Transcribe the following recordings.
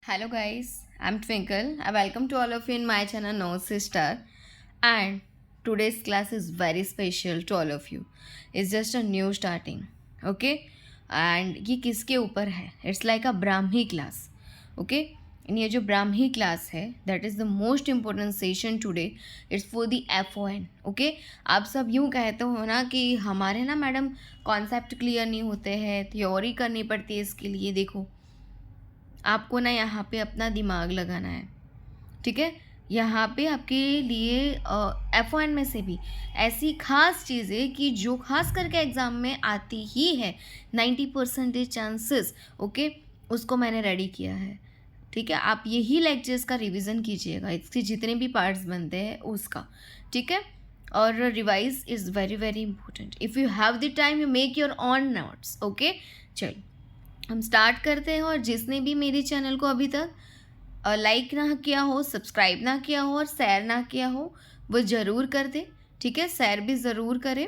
Hello guys, I'm Twinkle. I welcome to all of you in my channel No Sister. And today's class is very special to all of you. It's just a new starting. Okay? And ये किसके ऊपर है? It's like a Brahmi class. Okay? And ये जो Brahmi class है that is the most important session today. It's for the FON. Okay, आप सब यूँ कहते हो ना कि हमारे ना मैडम कॉन्सेप्ट क्लियर नहीं होते हैं, थ्योरी करनी पड़ती है इसके लिए. देखो, आपको ना यहाँ पे अपना दिमाग लगाना है, ठीक है. यहाँ पे आपके लिए F1 में से भी ऐसी खास चीज़ें कि जो खास करके एग्ज़ाम में आती ही है, 90% चांसेस, ओके, उसको मैंने रेडी किया है, ठीक है. आप यही लेक्चर्स का रिवीजन कीजिएगा, इसके जितने भी पार्ट्स बनते हैं उसका, ठीक है. और revise is very very important. If you have the time you make your on notes. Okay, चलो हम स्टार्ट करते हैं. और जिसने भी मेरे चैनल को अभी तक लाइक ना किया हो, सब्सक्राइब ना किया हो और शेयर ना किया हो, वो ज़रूर कर दे, ठीक है. शेयर भी ज़रूर करें.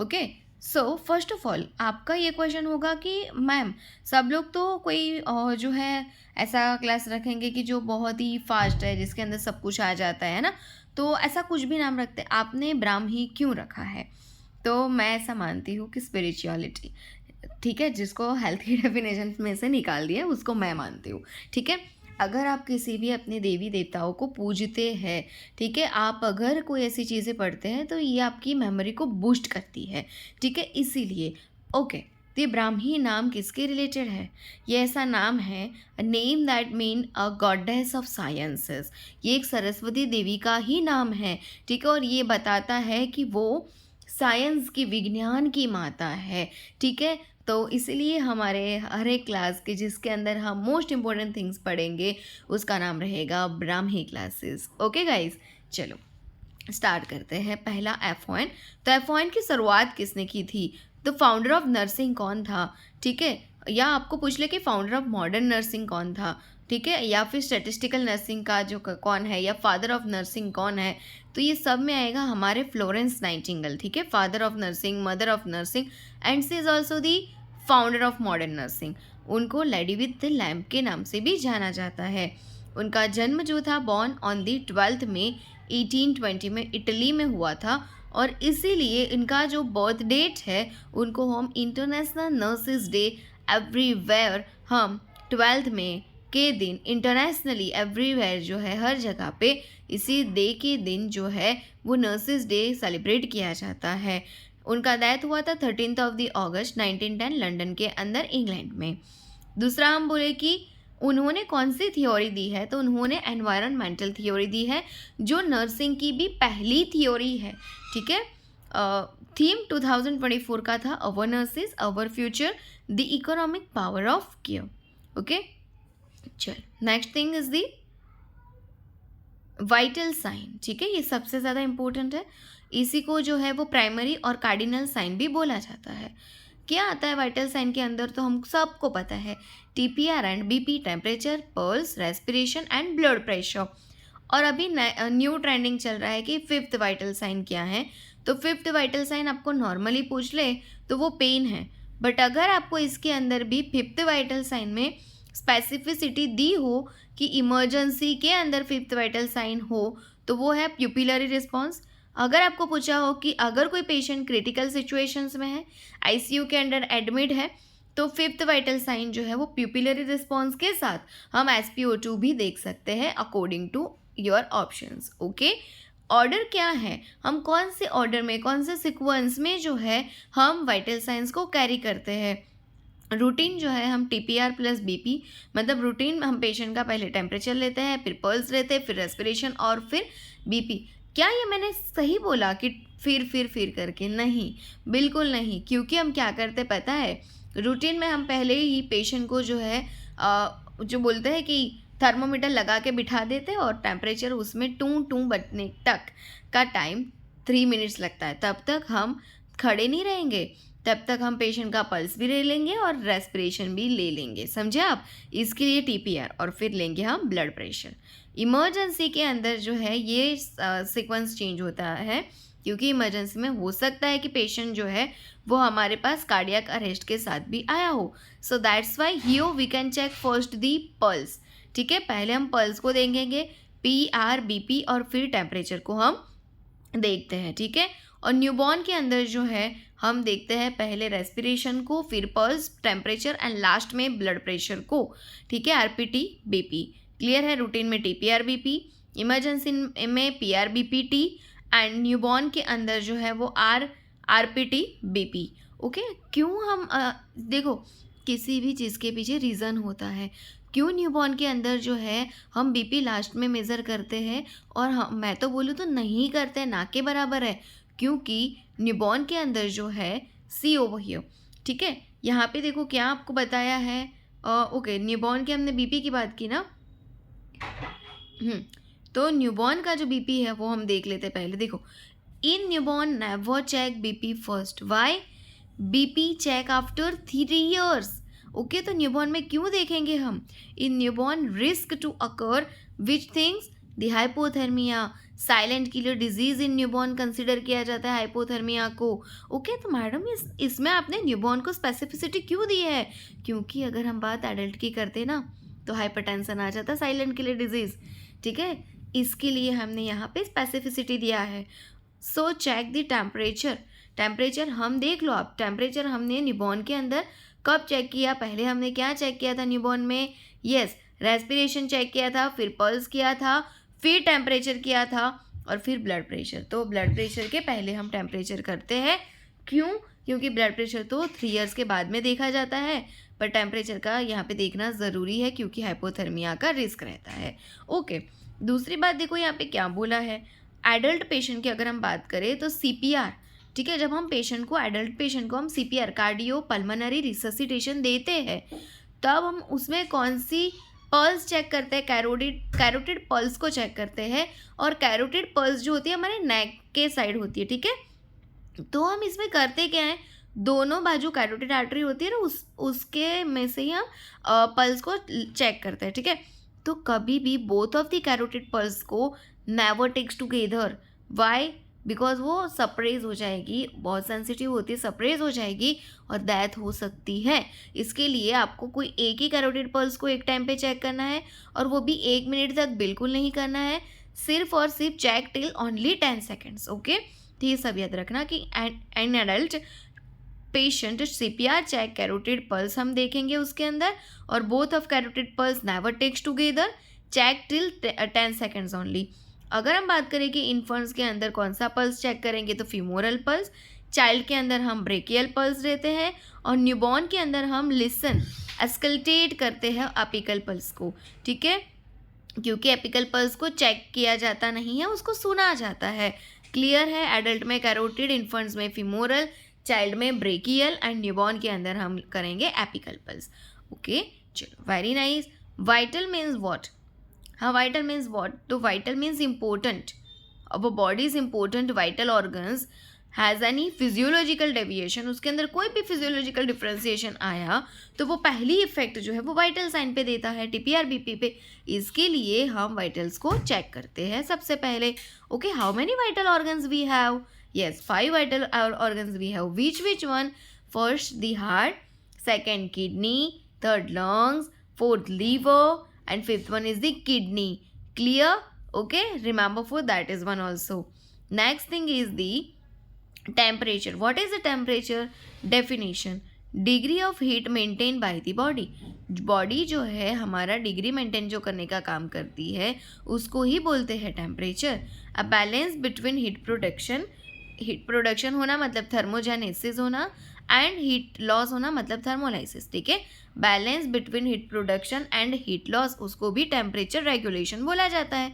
Okay, so first of all आपका ये क्वेश्चन होगा कि मैम सब लोग तो कोई जो है ऐसा क्लास रखेंगे कि जो बहुत ही फास्ट है, जिसके अंदर सब कुछ आ जाता है ना, तो ऐसा कुछ भी नाम रखते. आपने ब्राह्मी क्यों रखा है? तो मैं ऐसा मानती हूँ कि स्पिरिचुअलिटी, ठीक है, जिसको हेल्थ की डेफिनेशन में से निकाल दिया उसको मैं मानती हूँ, ठीक है. अगर आप किसी भी अपने देवी देवताओं को पूजते हैं, ठीक है, आप अगर कोई ऐसी चीज़ें पढ़ते हैं तो ये आपकी मेमोरी को बूस्ट करती है, ठीक है. इसीलिए ओके, तो ये ब्राह्मी नाम किसके रिलेटेड है? ये ऐसा नाम है, a name that mean a goddess of sciences. ये एक सरस्वती देवी का ही नाम है, ठीक है. और ये बताता है कि वो साइंस की, विज्ञान की माता है, ठीक है. तो इसलिए हमारे हर एक क्लास के जिसके अंदर हम मोस्ट इम्पॉर्टेंट थिंग्स पढ़ेंगे उसका नाम रहेगा ब्राह्मी क्लासेस. ओके गाइज, चलो स्टार्ट करते हैं. पहला F1. तो F1 की शुरुआत किसने की थी? तो फाउंडर ऑफ नर्सिंग कौन था, ठीक है. या आपको पूछ ले कि फाउंडर ऑफ मॉडर्न नर्सिंग कौन था, ठीक है, या फिर स्टैटिस्टिकल नर्सिंग का जो कौन है, या फादर ऑफ नर्सिंग कौन है, तो ये सब में आएगा हमारे फ्लोरेंस नाइटिंगेल, ठीक है. Father of nursing, mother of nursing, and she is also the founder of modern nursing. उनको लेडी विथ द लैम्प के नाम से भी जाना जाता है. उनका जन्म जो था बॉर्न ऑन दी 12 मई 1820 में इटली में हुआ था. और इसीलिए इनका जो बर्थ डेट है उनको हम इंटरनेशनल नर्सेज डे एवरीवेयर, हम 12 मई के दिन इंटरनेशनली एवरीवेयर जो है हर जगह पे इसी डे के दिन जो है वो नर्सेज डे सेलिब्रेट किया जाता है. उनका डेथ हुआ था 13 अगस्त 1910 लंदन के अंदर, इंग्लैंड में. दूसरा हम बोले कि उन्होंने कौन सी थ्योरी दी है, तो उन्होंने एनवायरनमेंटल थ्योरी दी है, जो नर्सिंग की भी पहली थ्योरी है, ठीक है. थीम 2024 का था our nurses our future, the economic power of care. Okay, चल next thing is the vital sign, ठीक है. ये सबसे ज़्यादा इंपॉर्टेंट है. इसी को जो है वो प्राइमरी और कार्डिनल साइन भी बोला जाता है. क्या आता है वाइटल साइन के अंदर? तो हम सबको पता है, TPR and BP, temperature, pulse, respiration and blood pressure. और अभी न्यू ट्रेंडिंग चल रहा है कि फिफ्थ वाइटल साइन क्या है. तो फिफ्थ वाइटल साइन आपको नॉर्मली पूछ ले तो वो पेन है, बट अगर आपको इसके अंदर भी फिफ्थ वाइटल साइन में स्पेसिफिसिटी दी हो कि इमरजेंसी के अंदर फिफ्थ वाइटल साइन हो, तो वो है प्यूपिलरी रिस्पॉन्स. अगर आपको पूछा हो कि अगर कोई पेशेंट क्रिटिकल सिचुएशंस में है, ICU के अंडर एडमिट है, तो फिफ्थ वाइटल साइन जो है वो प्यूपिलरी रिस्पॉन्स के साथ हम SpO2 भी देख सकते हैं according to your options. Okay, order क्या है, हम कौन से ऑर्डर में, कौन से सिक्वेंस में जो है हम वाइटल साइंस को कैरी करते हैं. रूटीन जो है हम TPR प्लस BP, मतलब रूटीन हम पेशेंट का पहले टेम्परेचर लेते हैं, फिर पल्स लेते हैं, फिर रेस्पिरेशन और फिर BP. क्या ये मैंने सही बोला कि फिर करके? नहीं, बिल्कुल नहीं. क्योंकि हम क्या करते पता है, रूटीन में हम पहले ही पेशेंट को जो है जो बोलते हैं कि थर्मोमीटर लगा के बिठा देते और टेम्परेचर उसमें टू बजने तक का टाइम 3 मिनट्स लगता है. तब तक हम खड़े नहीं रहेंगे, तब तक हम पेशेंट का पल्स भी ले लेंगे और रेस्पिरेशन भी ले लेंगे, समझे आप. इसके लिए TPR और फिर लेंगे हम ब्लड प्रेशर. इमरजेंसी के अंदर जो है ये सीक्वेंस चेंज होता है. क्योंकि इमरजेंसी में हो सकता है कि पेशेंट जो है वो हमारे पास कार्डियक अरेस्ट के साथ भी आया हो. So that's why here we can check first the pulse. ठीक है, पहले हम पल्स को देखेंगे, PR, BP और फिर टेम्परेचर को हम देखते हैं. ठीक है, और न्यूबॉर्न के अंदर जो है हम देखते हैं पहले रेस्पिरेशन को, फिर पल्स, टेम्परेचर एंड लास्ट में ब्लड प्रेशर को. ठीक है, RPT, BP. क्लियर है. रूटीन में TPR, BP, इमरजेंसी में PR, BP, T and newborn के अंदर जो है वो RPT, BP. ओके, क्यों हम देखो किसी भी चीज़ के पीछे रीज़न होता है. क्यों न्यूबॉर्न के अंदर जो है हम BP लास्ट में मेज़र करते हैं और मैं तो बोलूँ तो नहीं करते, ना के बराबर है, क्योंकि न्यूबॉर्न के अंदर जो है सी ओवर हियर. ठीक है, यहाँ पे देखो क्या आपको बताया है. ओके, न्यूबॉर्न के हमने BP की बात की ना. तो न्यूबॉर्न का जो BP है वो हम देख लेते हैं पहले. देखो, in newborn never check BP first. Why? BP check after 3 years. Okay, तो न्यूबॉर्न में क्यों देखेंगे हम? In newborn risk to occur which things, the hypothermia, silent killer disease in newborn consider किया जाता है हाइपोथर्मिया को. ओके, तो मैडम इसमें आपने न्यूबॉर्न को स्पेसिफिसिटी क्यों दी है? क्योंकि अगर हम बात एडल्ट की करते ना तो हाइपरटेंशन आ जाता, साइलेंट किलर डिजीज. ठीक है, इसके लिए हमने यहाँ पे स्पेसिफिसिटी दिया है. So check the temperature. Temperature हम देख लो आप, टेम्परेचर हमने न्यूबॉर्न के अंदर कब चेक किया? पहले हमने क्या चेक किया था न्यूबॉर्न में? यस, रेस्पिरेशन चेक किया था, फिर पल्स किया था, फिर टेम्परेचर किया था और फिर ब्लड प्रेशर. तो ब्लड प्रेशर के पहले हम टेम्परेचर करते हैं. क्यों? क्योंकि ब्लड प्रेशर तो 3 years के बाद में देखा जाता है, पर टेम्परेचर का यहाँ पे देखना ज़रूरी है क्योंकि हाइपोथर्मिया का रिस्क रहता है. ओके, दूसरी बात देखो यहाँ पे क्या बोला है. एडल्ट पेशेंट की अगर हम बात करें तो CPR. ठीक है, जब हम पेशेंट को, एडल्ट पेशेंट को हम CPR, कार्डियो पल्मोनरी रिससिटेशन देते हैं, तब हम उसमें कौन सी पल्स चेक करते हैं? कैरोटिड पल्स को चेक करते हैं. और कैरोटिड पल्स जो होती है हमारे नेक के साइड होती है. ठीक है, तो हम इसमें करते क्या है, दोनों बाजू कैरोटिड आर्टरी होती है ना, उसके में से ही हम पल्स को चेक करते हैं. ठीक है, तो कभी भी both of the carotid pulse को never takes together. Why? Because वो सप्रेस हो जाएगी, बहुत सेंसिटिव होती है, सप्रेस हो जाएगी और डेथ हो सकती है. इसके लिए आपको कोई एक ही कैरोटिड पल्स को एक टाइम पे चेक करना है, और वो भी 1 minute तक बिल्कुल नहीं करना है, सिर्फ और सिर्फ check till only 10 seconds. Okay, तो ये सब याद रखना कि an adult patient CPR check carotid pulse हम देखेंगे उसके अंदर, और both of carotid pulse never takes together, check till 10 seconds only. अगर हम बात करें कि इन्फेंट्स के अंदर कौन सा पल्स चेक करेंगे तो फीमोरल पल्स, चाइल्ड के अंदर हम ब्रेकियल पल्स देते हैं, और न्यूबॉर्न के अंदर हम लिसन, एस्कल्टेट करते हैं अपिकल पल्स को. ठीक है, क्योंकि एपिकल पल्स को चेक किया जाता नहीं है, उसको सुना जाता है. क्लियर है. एडल्ट में कैरोटिड, इन्फेंट्स में फीमोरल, चाइल्ड में ब्रेकियल एंड न्यूबॉर्न के अंदर हम करेंगे एपिकल पल्स. ओके, चलो, very nice. Vital means what? हाँ, वाइटल मीन्स व्हाट? तो वाइटल मीन्स इम्पोर्टेंट. अब body is important vital organs has any physiological deviation, उसके अंदर कोई भी फिजियोलॉजिकल डिफ्रेंसिएशन आया तो वो पहली इफेक्ट जो है वो वाइटल साइन पे देता है, TPR BP पे. इसके लिए हम वाइटल्स को चेक करते हैं सबसे पहले. Okay, how many vital organs we have? Yes, 5 vital organs we have. Which one? First the heart, second kidney, third lungs, fourth liver and 5th one is the kidney. Clear? Okay, remember for that is one also. Next thing is the temperature. What is the temperature? Definition: degree of heat maintained by the body. Body जो है हमारा degree maintain जो करने का काम करती है उसको ही बोलते हैं temperature. A balance between heat production होना मतलब थर्मोजेनेसिस होना, एंड हीट लॉस होना मतलब थर्मोलाइसिस. ठीक है, balance between heat production and heat loss, उसको भी टेम्परेचर रेगुलेशन बोला जाता है.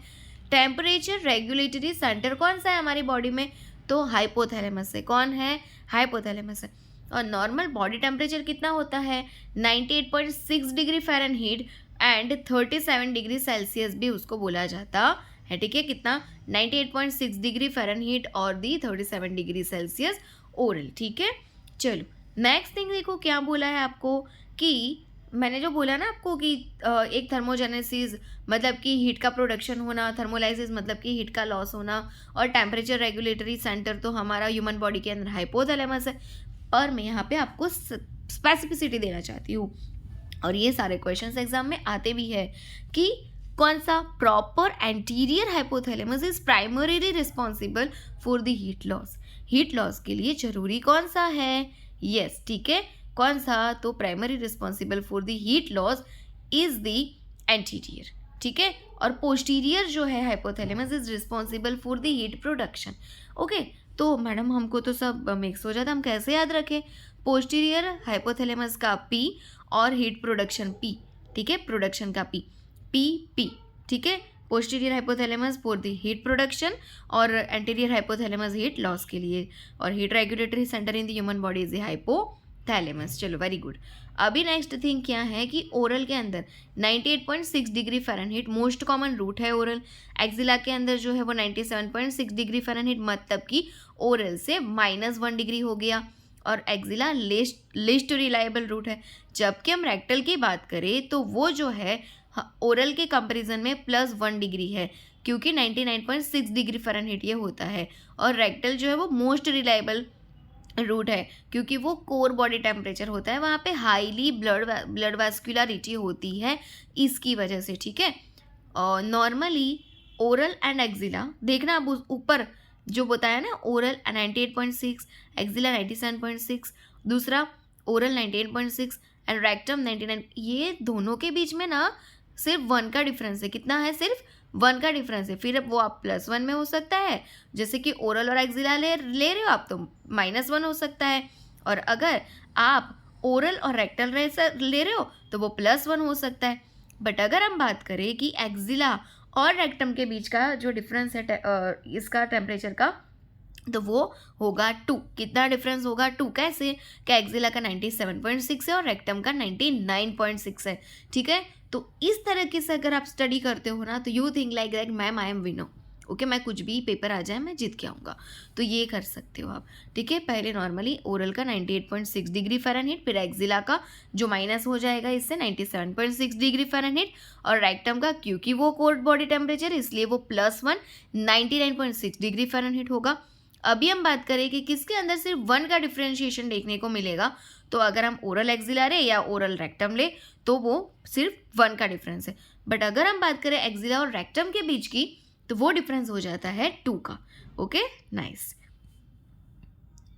टेम्परेचर रेगुलेटरी सेंटर कौन सा है हमारी बॉडी में? तो हाइपोथैलेमस है. कौन है? हाइपोथैलेमस है. और नॉर्मल बॉडी टेम्परेचर कितना होता है? 98.6 degree Fahrenheit and 37 degree Celsius भी उसको बोला जाता है. ठीक है, कितना? 98.6 डिग्री फ़ारेनहीट और दी 37 डिग्री सेल्सियस ओरल. ठीक है, चलो नेक्स्ट थिंग देखो क्या बोला है आपको कि मैंने जो बोला ना आपको कि एक थर्मोजेनेसिस मतलब कि हीट का प्रोडक्शन होना, थर्मोलाइसिस मतलब कि हीट का लॉस होना, और टेम्परेचर रेगुलेटरी सेंटर तो हमारा ह्यूमन बॉडी के अंदर हाइपोथैलेमस है। पर मैं यहाँ पे आपको स्पेसिफिसिटी देना चाहती हूँ, और ये सारे क्वेश्चंस एग्जाम में आते भी है कि कौन सा proper anterior hypothalamus is primarily responsible for the heat loss. Heat loss के लिए जरूरी कौन सा है? यस, ठीक है, कौन सा? तो primary responsible for the heat loss is the anterior, ठीक है। और पोस्टीरियर जो है hypothalamus is responsible for the heat production. Okay, तो मैडम हमको तो सब मिक्स हो जाता, हम कैसे याद रखें? पोस्टीरियर हाइपोथैलेमस का पी और हीट प्रोडक्शन पी, ठीक है, प्रोडक्शन का पी, पी पी, ठीक है। Posterior hypothalamus for the heat production और एंटीरियर हाइपोथैलेमस हीट लॉस के लिए, और heat regulatory centre in the human body is the hypothalamus. चलो, वेरी गुड। अभी नेक्स्ट थिंग क्या है कि ओरल के अंदर 98.6 degree Fahrenheit most common route है ओरल। एक्जिला के अंदर जो है वो 97.6 डिग्री फ़ारेनहीट, मतलब कि ओरल से -1 डिग्री हो गया, और एक्जिला लिस्ट रिलायबल रूट है। जबकि हम रेक्टल की बात करें तो वो जो है ओरल के कंपैरिजन में +1 डिग्री है, क्योंकि 99.6 डिग्री फ़ारेनहीट ये होता है, और रेक्टल जो है वो मोस्ट रिलायबल रूट है, क्योंकि वो कोर बॉडी टेम्परेचर होता है, वहाँ पे हाईली ब्लड वैस्कुलरिटी होती है इसकी वजह से, ठीक है। और नॉर्मली ओरल एंड एक्जिला देखना, अब ऊपर जो बताया ना, ओरल 98.6, एक्जिला 97.6, दूसरा ओरल 98.6 एंड रेक्टम 99, ये दोनों के बीच में ना सिर्फ 1 का डिफरेंस है। कितना है? सिर्फ 1 का डिफरेंस है। फिर वो आप +1 में हो सकता है, जैसे कि ओरल और एक्जिला ले रहे हो आप तो -1 हो सकता है, और अगर आप ओरल और रेक्टल ले रहे हो तो वो +1 हो सकता है। बट अगर हम बात करें कि एक्जिला और रेक्टम के बीच का जो डिफरेंस है इसका टेम्परेचर का, तो वो होगा 2। कितना डिफरेंस होगा? 2। कैसे? क्या एक्जिला का 97.6 है और रेक्टम का 99.6 है, ठीक है। तो इस तरीके से अगर आप स्टडी करते हो ना, तो you think like that ma'am I am winner, okay, मैं कुछ भी पेपर आ जाए मैं जीत के आऊँगा, तो ये कर सकते हो आप, ठीक है। पहले नॉर्मली ओरल का 98.6 डिग्री फ़ारेनहीट, फिर एक्जिला का जो माइनस हो जाएगा इससे 97.6 डिग्री फ़ारेनहीट, और रेक्टम का क्योंकि वो कोर बॉडी टेम्परेचर इसलिए वो +1 99.6 डिग्री फ़ारेनहीट होगा। अभी हम बात करें कि किसके अंदर सिर्फ 1 का डिफरेंशिएशन देखने को मिलेगा, तो अगर हम ओरल एक्जिला ले या ओरल रेक्टम ले तो वो सिर्फ 1 का डिफरेंस है। बट अगर हम बात करें एक्जिला और रेक्टम के बीच की, तो वो डिफरेंस हो जाता है 2 का। Okay, nice.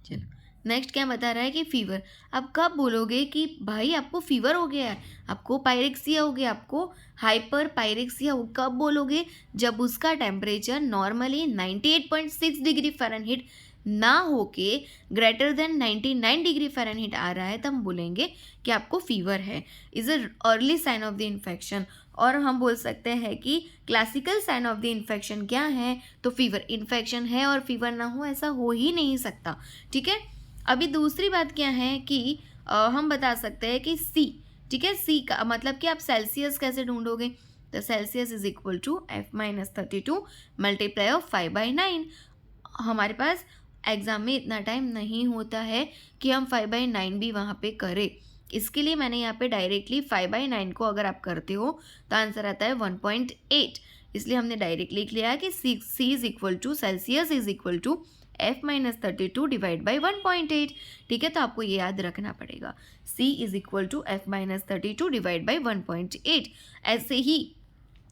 चलो, नेक्स्ट क्या बता रहा है कि फीवर। अब कब बोलोगे कि भाई आपको फीवर हो गया है, आपको पायरेक्सिया हो गया, आपको हाइपर पायरेक्सिया हो, कब बोलोगे? जब उसका टेम्परेचर नॉर्मली 98.6 डिग्री फ़ारेनहीट ना होके ग्रेटर देन 99 डिग्री फ़ारेनहीट आ रहा है, तब हम बोलेंगे कि आपको फीवर है। Is a early sign of the infection. और हम बोल सकते हैं कि classical sign of the infection क्या है? तो फीवर। इन्फेक्शन है और फीवर ना हो, ऐसा हो ही नहीं सकता, ठीक है। अभी दूसरी बात क्या है कि हम बता सकते हैं कि सी, ठीक है, सी का मतलब कि आप सेल्सियस कैसे ढूंढोगे? तो Celsius is equal to F-32 multiply of 5/9। हमारे पास एग्ज़ाम में इतना टाइम नहीं होता है कि हम 5/9 भी वहाँ पे करें, इसके लिए मैंने यहाँ पे डायरेक्टली 5/9 को अगर आप करते हो तो आंसर आता है 1.8, इसलिए हमने डायरेक्ट लिख लिया है कि C is equal to Celsius is equal to F-32 divide by 1.8, ठीक है। तो आपको ये याद रखना पड़ेगा, C is equal to F-32 divide by 1.8। ऐसे ही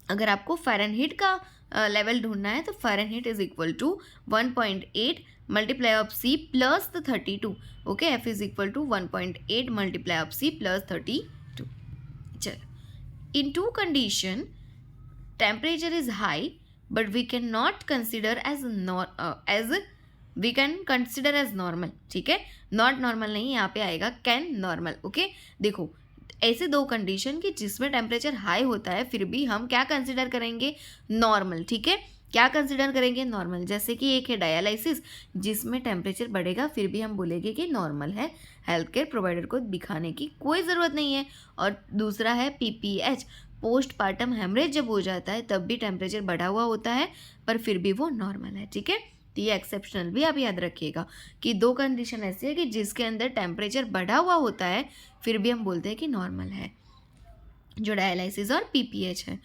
अगर आपको फ़ारेनहीट का लेवल ढूंढना है तो Fahrenheit is equal to 1.8 multiply of C plus 32, okay. F is equal to 1.8 multiply of C plus 32। चलो, in 2 condition temperature is high but we can not consider as we can consider as normal, ठीक है। Not normal नहीं, यहाँ पे आएगा can normal, okay. देखो, ऐसे 2 condition कि जिसमें टेम्परेचर हाई होता है फिर भी हम क्या कंसिडर करेंगे? नॉर्मल, ठीक है। क्या कंसिडर करेंगे? नॉर्मल। जैसे कि एक है डायलिसिस, जिसमें टेम्परेचर बढ़ेगा फिर भी हम बोलेंगे कि नॉर्मल है, हेल्थ केयर प्रोवाइडर को दिखाने की कोई ज़रूरत नहीं है। और दूसरा है PPH, पोस्टपार्टम हेमरेज जब हो जाता है तब भी टेम्परेचर बढ़ा हुआ होता है पर फिर भी वो नॉर्मल है, ठीक है। तो ये एक्सेप्शनल भी आप याद रखिएगा कि 2 कंडीशन ऐसी है कि जिसके अंदर टेम्परेचर बढ़ा हुआ होता है फिर भी हम बोलते हैं कि नॉर्मल है। जो डायलाइसिस और पीपीएच है।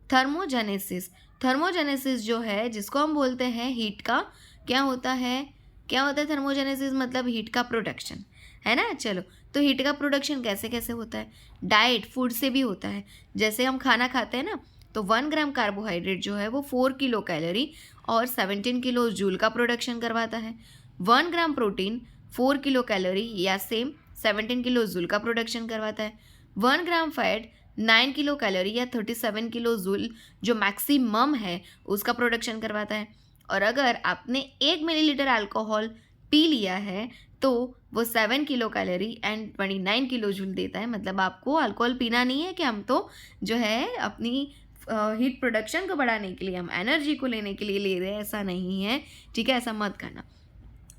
थर्मोजेनेसिस, थर्मोजेनेसिस जो है जिसको हम बोलते हैं हीट का क्या होता है थर्मोजेनेसिस मतलब हीट का प्रोडक्शन, है ना। चलो, तो हीट का प्रोडक्शन कैसे कैसे होता है? डाइट, फूड से भी होता है। जैसे हम खाना खाते हैं ना, तो 1 ग्राम कार्बोहाइड्रेट जो है वो 4 किलो कैलोरी और 17 किलो जूल का प्रोडक्शन करवाता है। 1 ग्राम प्रोटीन 4 किलो कैलोरी या सेम 17 किलो जूल का प्रोडक्शन करवाता है। 1 ग्राम फैट 9 किलो कैलोरी या 37 किलो जूल जो मैक्सिमम है उसका प्रोडक्शन करवाता है। और अगर आपने 1 मिलीलीटर अल्कोहल पी लिया है तो वो 7 kilo calorie and 29 kilo joule देता है। मतलब आपको अल्कोहल पीना नहीं है कि हम तो जो है अपनी हीट प्रोडक्शन को बढ़ाने के लिए, हम एनर्जी को लेने के लिए ले रहे हैं, ऐसा नहीं है, ठीक है। ऐसा मत करना।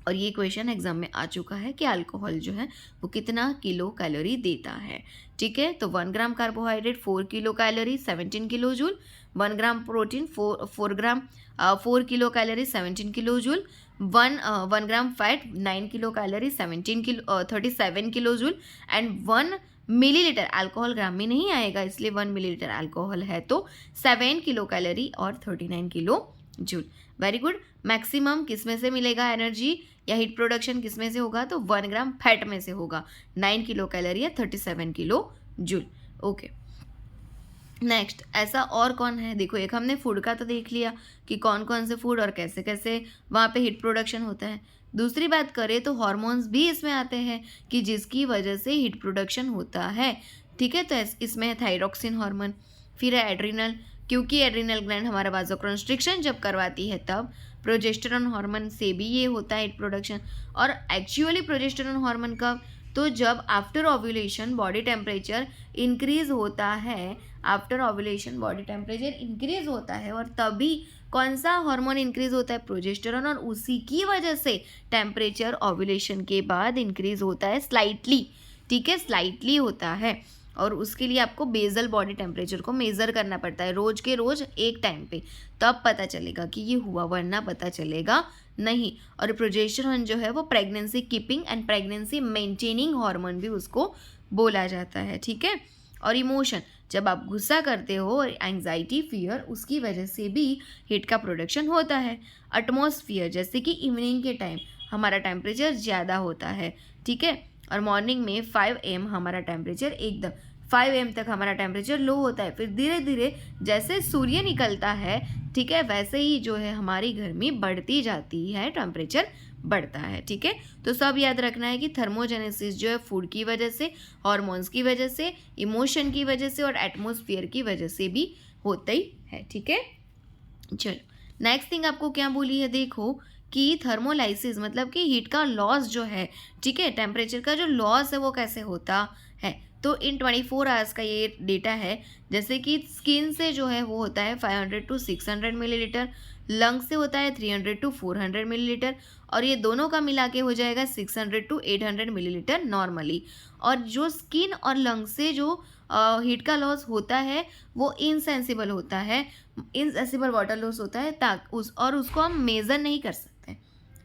और ये क्वेश्चन एग्जाम में आ चुका है कि अल्कोहल जो है वो कितना किलो कैलोरी देता है, ठीक है। तो 1 gram carbohydrate 4 kilo calorie 17 kilo joule, 1 gram protein 4 kilo calorie 17 kilo joule, 1 gram fat 9 kilo calorie 37 kilo joule and 1 millilitre alcohol gram में नहीं आएगा, इसलिए 1 मिलीलीटर अल्कोहल है तो 7 किलो कैलोरी और 39 kilo joule. Very good. Maximum किस में से मिलेगा एनर्जी या हीट प्रोडक्शन किस में से होगा? तो 1 ग्राम फैट में से होगा, 9 किलो कैलोरी या 37 किलो जूल। ओके, नेक्स्ट ऐसा और कौन है? देखो, एक हमने फूड का तो देख लिया कि कौन कौन से फूड और कैसे कैसे वहाँ पे हीट प्रोडक्शन होता है। दूसरी बात करें तो हॉर्मोन्स भी इसमें आते हैं कि जिसकी वजह से हीट प्रोडक्शन होता है, ठीक है। तो इसमें है थायरॉक्सिन हार्मोन, फिर है एड्रिनल, क्योंकि एड्रिनल ग्लैंड हमारा वासोकंस्ट्रिक्शन जब करवाती है तब प्रोजेस्टेरॉन हार्मोन से भी ये होता है हीट प्रोडक्शन। और एक्चुअली प्रोजेस्टेरॉन हार्मोन कब? तो जब after ovulation body temperature increase होता है, after ovulation body temperature increase होता है और तभी कौन सा हार्मोन इंक्रीज होता है? प्रोजेस्टेरॉन। और उसी की वजह से टेम्परेचर ओव्यूलेशन के बाद इंक्रीज होता है स्लाइटली, ठीक है, स्लाइटली होता है। और उसके लिए आपको बेसल बॉडी टेम्परेचर को मेज़र करना पड़ता है रोज़ के रोज़ एक टाइम पे, तब पता चलेगा कि ये हुआ, वरना पता चलेगा नहीं। और प्रोजेस्टेरॉन जो है वो pregnancy keeping and pregnancy maintaining hormone भी उसको बोला जाता है, ठीक है। और इमोशन, जब आप गुस्सा करते हो और एंग्जाइटी, फियर, उसकी वजह से भी हीट का प्रोडक्शन होता है। एटमॉस्फियर, जैसे कि इवनिंग के टाइम हमारा टेम्परेचर ज़्यादा होता है, ठीक है। और मॉर्निंग में 5 AM हमारा टेम्परेचर एकदम 5 AM तक हमारा टेम्परेचर लो होता है। फिर धीरे धीरे जैसे सूर्य निकलता है, ठीक है, वैसे ही जो है हमारी गर्मी बढ़ती जाती है, टेम्परेचर बढ़ता है, ठीक है। तो सब याद रखना है कि थर्मोजेनेसिस जो है फूड की वजह से, हार्मोन्स की वजह से, इमोशन की वजह से और एटमॉस्फेयर की वजह से भी होता ही है, ठीक है। चलो, नेक्स्ट थिंग आपको क्या बोली है, देखो कि थर्मोलाइसिस मतलब कि हीट का लॉस जो है, ठीक है, टेम्परेचर का जो लॉस है वो कैसे होता है। तो इन 24 आवर्स का ये डेटा है। जैसे कि स्किन से जो है वो होता है 500 to 600 मिलीलीटर, लंग से होता है 300 to 400 मिलीलीटर, और ये दोनों का मिला के हो जाएगा 600 to 800 मिलीलीटर नॉर्मली। और जो स्किन और लंग से जो हीट का लॉस होता है वो इनसेंसिबल होता है, इनसेंसिबल वाटर लॉस होता है, उसको हम मेज़र नहीं कर सकते,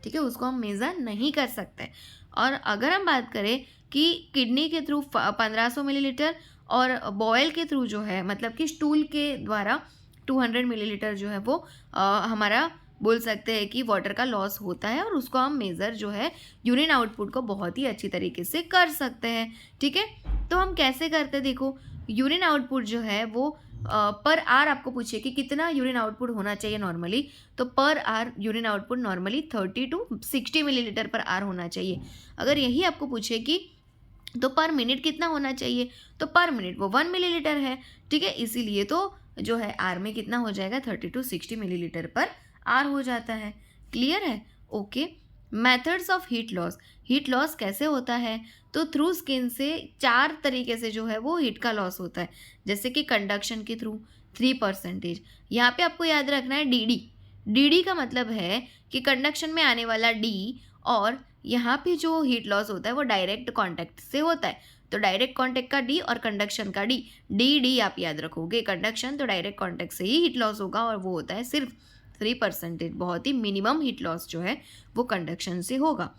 ठीक है, उसको हम मेज़र नहीं कर सकते। और अगर हम बात करें कि किडनी के थ्रू 1500 मिलीलीटर और बॉयल के थ्रू जो है मतलब कि स्टूल के द्वारा 200 मिलीलीटर जो है वो हमारा बोल सकते हैं कि वाटर का लॉस होता है, और उसको हम मेज़र जो है यूरिन आउटपुट को बहुत ही अच्छी तरीके से कर सकते हैं, ठीक है। तो हम कैसे करते हैं, देखो यूरिन आउटपुट जो है वो पर आर आपको पूछे कि कितना यूरिन आउटपुट होना चाहिए नॉर्मली, तो per hour urine output normally 30 to 60 millilitre per hour होना चाहिए। अगर यही आपको पूछे कि तो पर मिनट कितना होना चाहिए, तो पर मिनट वो 1 मिलीलीटर है, ठीक है, इसीलिए तो जो है आर में कितना हो जाएगा 30 to 60 मिलीलीटर पर आर हो जाता है। क्लियर है? Okay. Methods of heat loss, heat loss कैसे होता है, तो थ्रू स्किन से 4 तरीके से जो है वो हीट का लॉस होता है। जैसे कि कंडक्शन के थ्रू 3%, यहाँ पे आपको याद रखना है डी का मतलब है कि कंडक्शन में आने वाला डी, और यहाँ पे जो हीट लॉस होता है वो डायरेक्ट कांटेक्ट से होता है, तो डायरेक्ट कांटेक्ट का डी और कंडक्शन का डी आप याद रखोगे। कंडक्शन तो डायरेक्ट कांटेक्ट से ही हीट लॉस होगा और वो होता है सिर्फ 3%, बहुत ही मिनिमम हीट लॉस जो है वो कंडक्शन से होगा।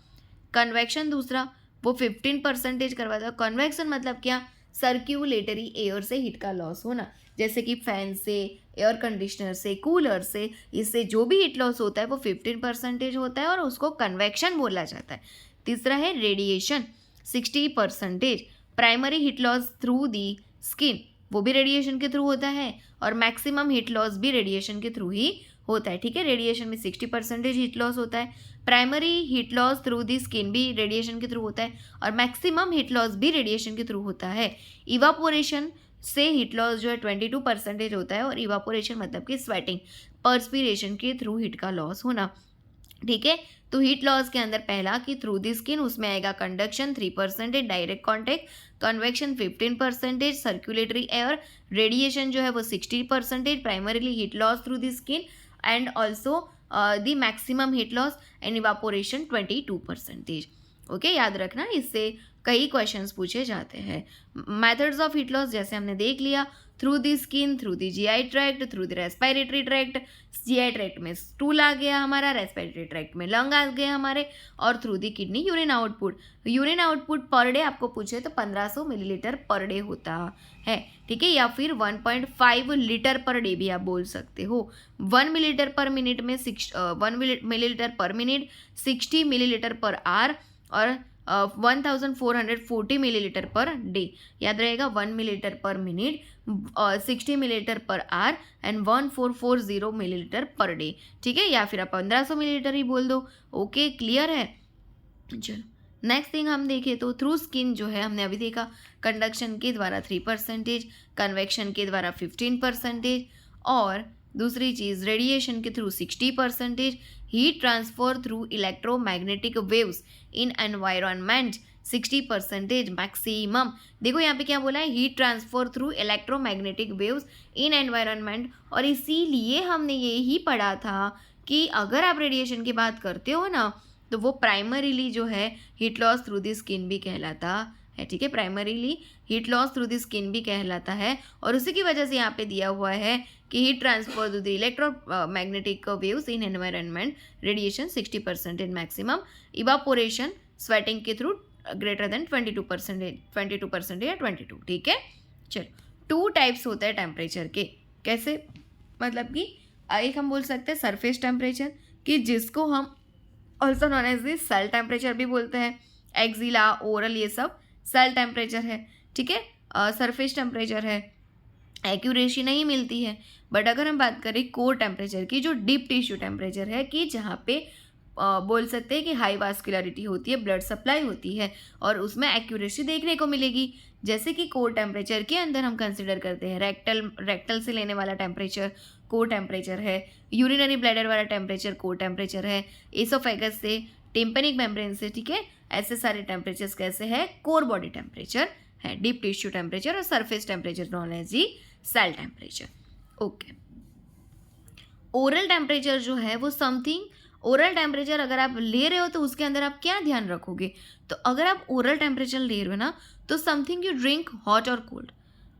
कन्वेक्शन दूसरा, वो 15% करवाता है। कन्वेक्शन मतलब क्या, सर्क्यूलेटरी एयर से हीट का लॉस होना, जैसे कि फैन से, एयर कंडीशनर से, कूलर से, इससे जो भी हीट लॉस होता है वो 15% होता है और उसको कन्वेक्शन बोला जाता है। तीसरा है radiation 60%। Primary heat loss through the skin, वो भी रेडिएशन के थ्रू होता है और मैक्सिमम हीट लॉस भी रेडिएशन के थ्रू ही होता है। ठीक है, रेडिएशन में 60% हीट लॉस होता है, primary heat loss through the skin भी रेडिएशन के थ्रू होता है और मैक्सिमम हीट लॉस भी रेडिएशन के थ्रू होता है। इवापोरेशन से हीट लॉस जो है 22% होता है और इवापोरेशन मतलब कि स्वेटिंग, पर्सपिरेशन के थ्रू हीट का लॉस होना। ठीक है, तो हीट लॉस के अंदर पहला कि थ्रू दी स्किन, उसमें आएगा conduction 3%, direct contact, convection 15%, circulatory air, radiation जो है वो 60%, primarily heat loss through the skin and also the maximum heat loss and evaporation 22%। Okay, याद रखना, इससे कई क्वेश्चंस पूछे जाते हैं। मेथड्स ऑफ हीट लॉस जैसे हमने देख लिया, through the skin, through the GI tract, through the respiratory tract, GI tract में स्टूल आ गया हमारा, रेस्पिरेटरी ट्रैक्ट में लंग आ गए हमारे, और through the kidney urine output. Urine output per day आपको पूछे तो 1500 मिलीलीटर पर डे होता है। ठीक है, या फिर 1.5 लीटर पर डे भी आप बोल सकते हो। 1 मिलीलीटर पर मिनट में 1 मिलीलीटर पर मिनट, 60 मिलीलीटर पर आवर और 1440 मिलीलीटर पर डे। याद रहेगा, 1 मिलीलीटर पर minute, 60 millilitre per hour and 1440 millilitre per day. ठीक है, या फिर आप 1500 मिलीलीटर ही बोल दो। ओके, क्लियर है। चलो नेक्स्ट थिंग हम देखें तो थ्रू स्किन जो है हमने अभी देखा, कंडक्शन के द्वारा 3%, कन्वेक्शन के द्वारा 15% और दूसरी चीज़ रेडिएशन के through 60%, heat transfer through electromagnetic waves in environment 60% maximum. देखो यहाँ पे क्या बोला है, heat transfer through electromagnetic waves in environment, और इसीलिए हमने ये ही पढ़ा था कि अगर आप रेडिएशन की बात करते हो ना तो वो प्राइमरीली जो है heat loss through the skin भी कहलाता है। ठीक है, primarily heat loss through the skin भी कहलाता है और उसी की वजह से यहाँ पे दिया हुआ है कि heat transfer through the electromagnetic waves in environment, radiation 60% maximum, evaporation sweating के थ्रू ग्रेटर देन 22% या 22। ठीक है, चलो 2 टाइप्स होते हैं टेम्परेचर के। कैसे, मतलब कि एक हम बोल सकते हैं सरफेस टेम्परेचर, कि जिसको हम also known as the shell temperature भी बोलते हैं। एक्जिला, ओरल, ये सब सेल टेम्परेचर है। ठीक है, सरफेस टेम्परेचर है, एक्यूरेसी नहीं मिलती है। बट अगर हम बात करें कोर टेम्परेचर की, जो डीप टिश्यू टेम्परेचर है, कि जहाँ पे बोल सकते हैं कि हाई वास्कुलरिटी होती है, ब्लड सप्लाई होती है और उसमें एक्यूरेसी देखने को मिलेगी। जैसे कि कोर टेम्परेचर के अंदर हम कंसिडर करते हैं रेक्टल से लेने वाला टेम्परेचर कोर टेम्परेचर है, यूरिनरी ब्लैडर वाला टेम्परेचर कोर टेम्परेचर है, एसोफेगस से, टिम्पेनिक मेम्ब्रेन से। ठीक है, ऐसे सारे टेम्परेचर्स कैसे है, कोर बॉडी टेम्परेचर है, डीप टिश्यू टेम्परेचर और surface temperature known as the shell temperature. Okay, oral temperature जो है वो समथिंग, ओरल टेम्परेचर अगर आप ले रहे हो तो उसके अंदर आप क्या ध्यान रखोगे, तो अगर आप ओरल टेम्परेचर ले रहे हो ना तो समथिंग यू ड्रिंक हॉट और कोल्ड।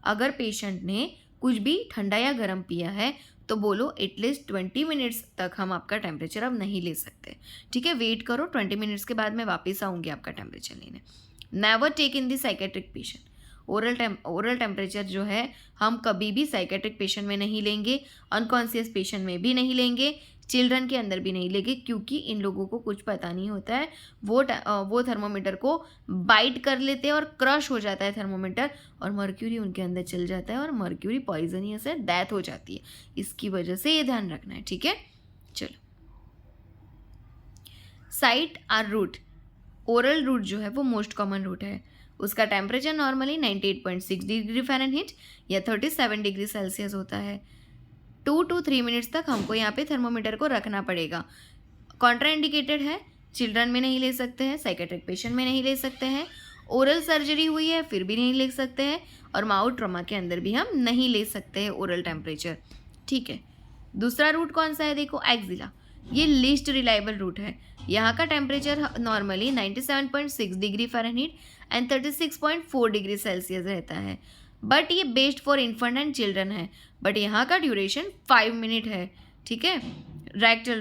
अगर पेशेंट ने कुछ भी ठंडा या गर्म पिया है तो बोलो एटलीस्ट 20 मिनट्स तक हम आपका टेम्परेचर अब नहीं ले सकते। ठीक है, वेट करो, 20 मिनट्स के बाद मैं वापस आऊँगी आपका टेम्परेचर लेने। नेवर टेक इन दी साइकेट्रिक पेशेंट। ओरल टेम्परेचर जो है हम कभी भी साइकेट्रिक पेशेंट में नहीं लेंगे, अनकॉन्शियस पेशेंट में भी नहीं लेंगे, चिल्ड्रन के अंदर भी नहीं लेंगे, क्योंकि इन लोगों को कुछ पता नहीं होता है। वो थर्मोमीटर को बाइट कर लेते हैं और क्रश हो जाता है थर्मोमीटर और मर्क्यूरी उनके अंदर चल जाता है और मर्क्यूरी पॉइजनियस है, डेथ हो जाती है। इसकी वजह से ये ध्यान रखना है। ठीक है, चलो साइट और रूट। ओरल रूट जो है वो मोस्ट कॉमन रूट है, उसका टेम्परेचर नॉर्मली 98.6 डिग्री फ़ारेनहीट या 37 डिग्री सेल्सियस होता है। 2 to 3 मिनट्स तक हमको यहाँ पे थर्मोमीटर को रखना पड़ेगा। कॉन्ट्रा इंडिकेटेड है, चिल्ड्रन में नहीं ले सकते हैं, साइकेट्रिक पेशेंट में नहीं ले सकते हैं, ओरल सर्जरी हुई है फिर भी नहीं ले सकते हैं, और माउथ ट्रॉमा के अंदर भी हम नहीं ले सकते हैं ओरल टेम्परेचर। ठीक है, दूसरा रूट कौन सा है, देखो एक्जिला। ये लीस्ट रिलायबल रूट है। यहाँ का temperature normally 97.6 degree Fahrenheit and 36.4 degree Celsius रहता है, बट ये based for infant and children है, बट यहाँ का ड्यूरेशन 5 मिनट है। ठीक है, रेक्टल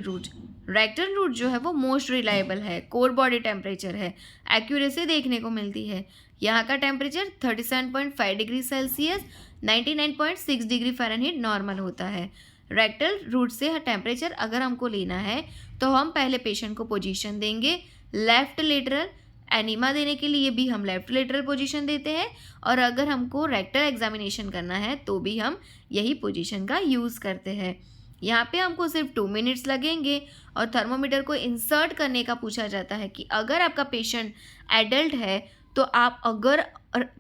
रूट जो है वो मोस्ट रिलायबल है, कोर बॉडी टेम्परेचर है, एक्यूरेसी देखने को मिलती है। यहाँ का temperature 37.5 degree Celsius 99.6 degree Fahrenheit normal होता है। रेक्टल रूट से टेम्परेचर अगर हमको लेना है तो हम पहले पेशेंट को पोजीशन देंगे लेफ्ट लेटरल, एनीमा देने के लिए भी हम लेफ्ट लेटरल पोजीशन देते हैं, और अगर हमको रेक्टल एग्जामिनेशन करना है तो भी हम यही पोजीशन का यूज़ करते हैं। यहाँ पे हमको सिर्फ 2 मिनट्स लगेंगे। और थर्मोमीटर को इंसर्ट करने का पूछा जाता है कि अगर आपका पेशेंट एडल्ट है तो आप, अगर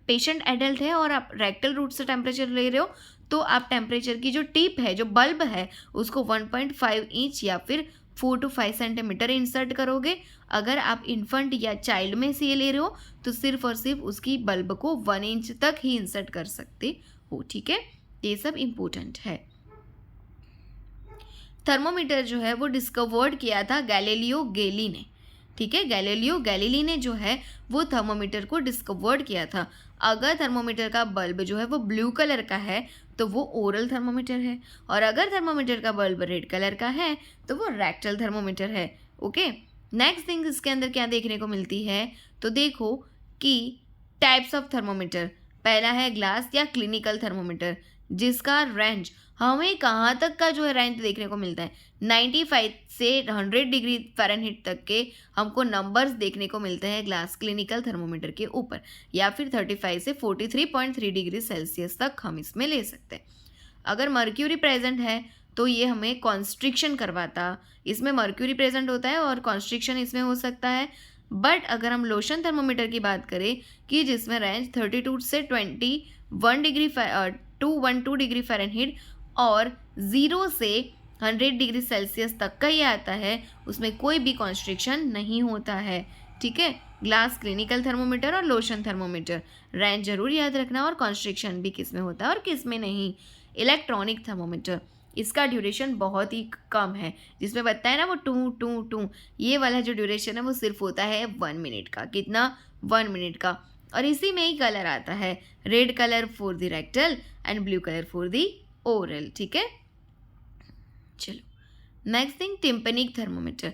पेशेंट एडल्ट है और आप रेक्टल रूट से टेम्परेचर ले रहे हो तो आप टेम्परेचर की जो टिप है, जो बल्ब है, उसको 1.5 इंच या फिर 4 to 5 सेंटीमीटर इंसर्ट करोगे। अगर आप इन्फेंट या चाइल्ड में से ये ले रहे हो तो सिर्फ और सिर्फ उसकी बल्ब को 1 इंच तक ही इंसर्ट कर सकते हो। ठीक है, ये सब इम्पोर्टेंट है। थर्मोमीटर जो है वो डिस्कवर्ड किया था गैलीलियो गैली ने। ठीक है, गैलीलियो गैलीली ने जो है वो थर्मोमीटर को डिस्कवर्ड किया था। अगर थर्मोमीटर का बल्ब जो है वो ब्लू कलर का है तो वो ओरल थर्मोमीटर है, और अगर थर्मोमीटर का बल्ब रेड कलर का है तो वो रेक्टल थर्मोमीटर है। ओके, नेक्स्ट थिंग इसके अंदर क्या देखने को मिलती है, तो देखो कि टाइप्स ऑफ थर्मोमीटर। पहला है ग्लास या क्लिनिकल थर्मोमीटर, जिसका रेंज हमें कहाँ तक का जो है रेंज देखने को मिलता है, 95 से 100 डिग्री फ़ारेनहीट तक के हमको नंबर्स देखने को मिलते हैं ग्लास क्लिनिकल थर्मोमीटर के ऊपर, या फिर 35 से 43.3 डिग्री सेल्सियस तक हम इसमें ले सकते हैं। अगर मर्क्यूरी प्रेजेंट है तो ये हमें कॉन्स्ट्रिक्शन करवाता, इसमें मर्क्यूरी प्रेजेंट होता है और कॉन्स्ट्रिक्शन इसमें हो सकता है। बट अगर हम लोशन थर्मोमीटर की बात करें कि जिसमें रेंज 32 से 21 डिग्री 212 डिग्री फ़ारेनहीट और 0 से 100 डिग्री सेल्सियस तक का ये आता है, उसमें कोई भी कॉन्स्ट्रिक्शन नहीं होता है। ठीक है, ग्लास क्लिनिकल थर्मोमीटर और लोशन थर्मोमीटर, रेंज जरूर याद रखना, और कॉन्स्ट्रिक्शन भी किस में होता है और किस में नहीं। इलेक्ट्रॉनिक थर्मोमीटर, इसका ड्यूरेशन बहुत ही कम है, जिसमें बताया ना वो टू टू टू, ये वाला जो ड्यूरेशन है वो सिर्फ होता है 1 मिनट का। कितना? 1 मिनट का। और इसी में ही कलर आता है, red colour for the rectal and blue colour for the oral. ठीक है, चलो नेक्स्ट थिंग, टिम्पनिक थर्मोमीटर।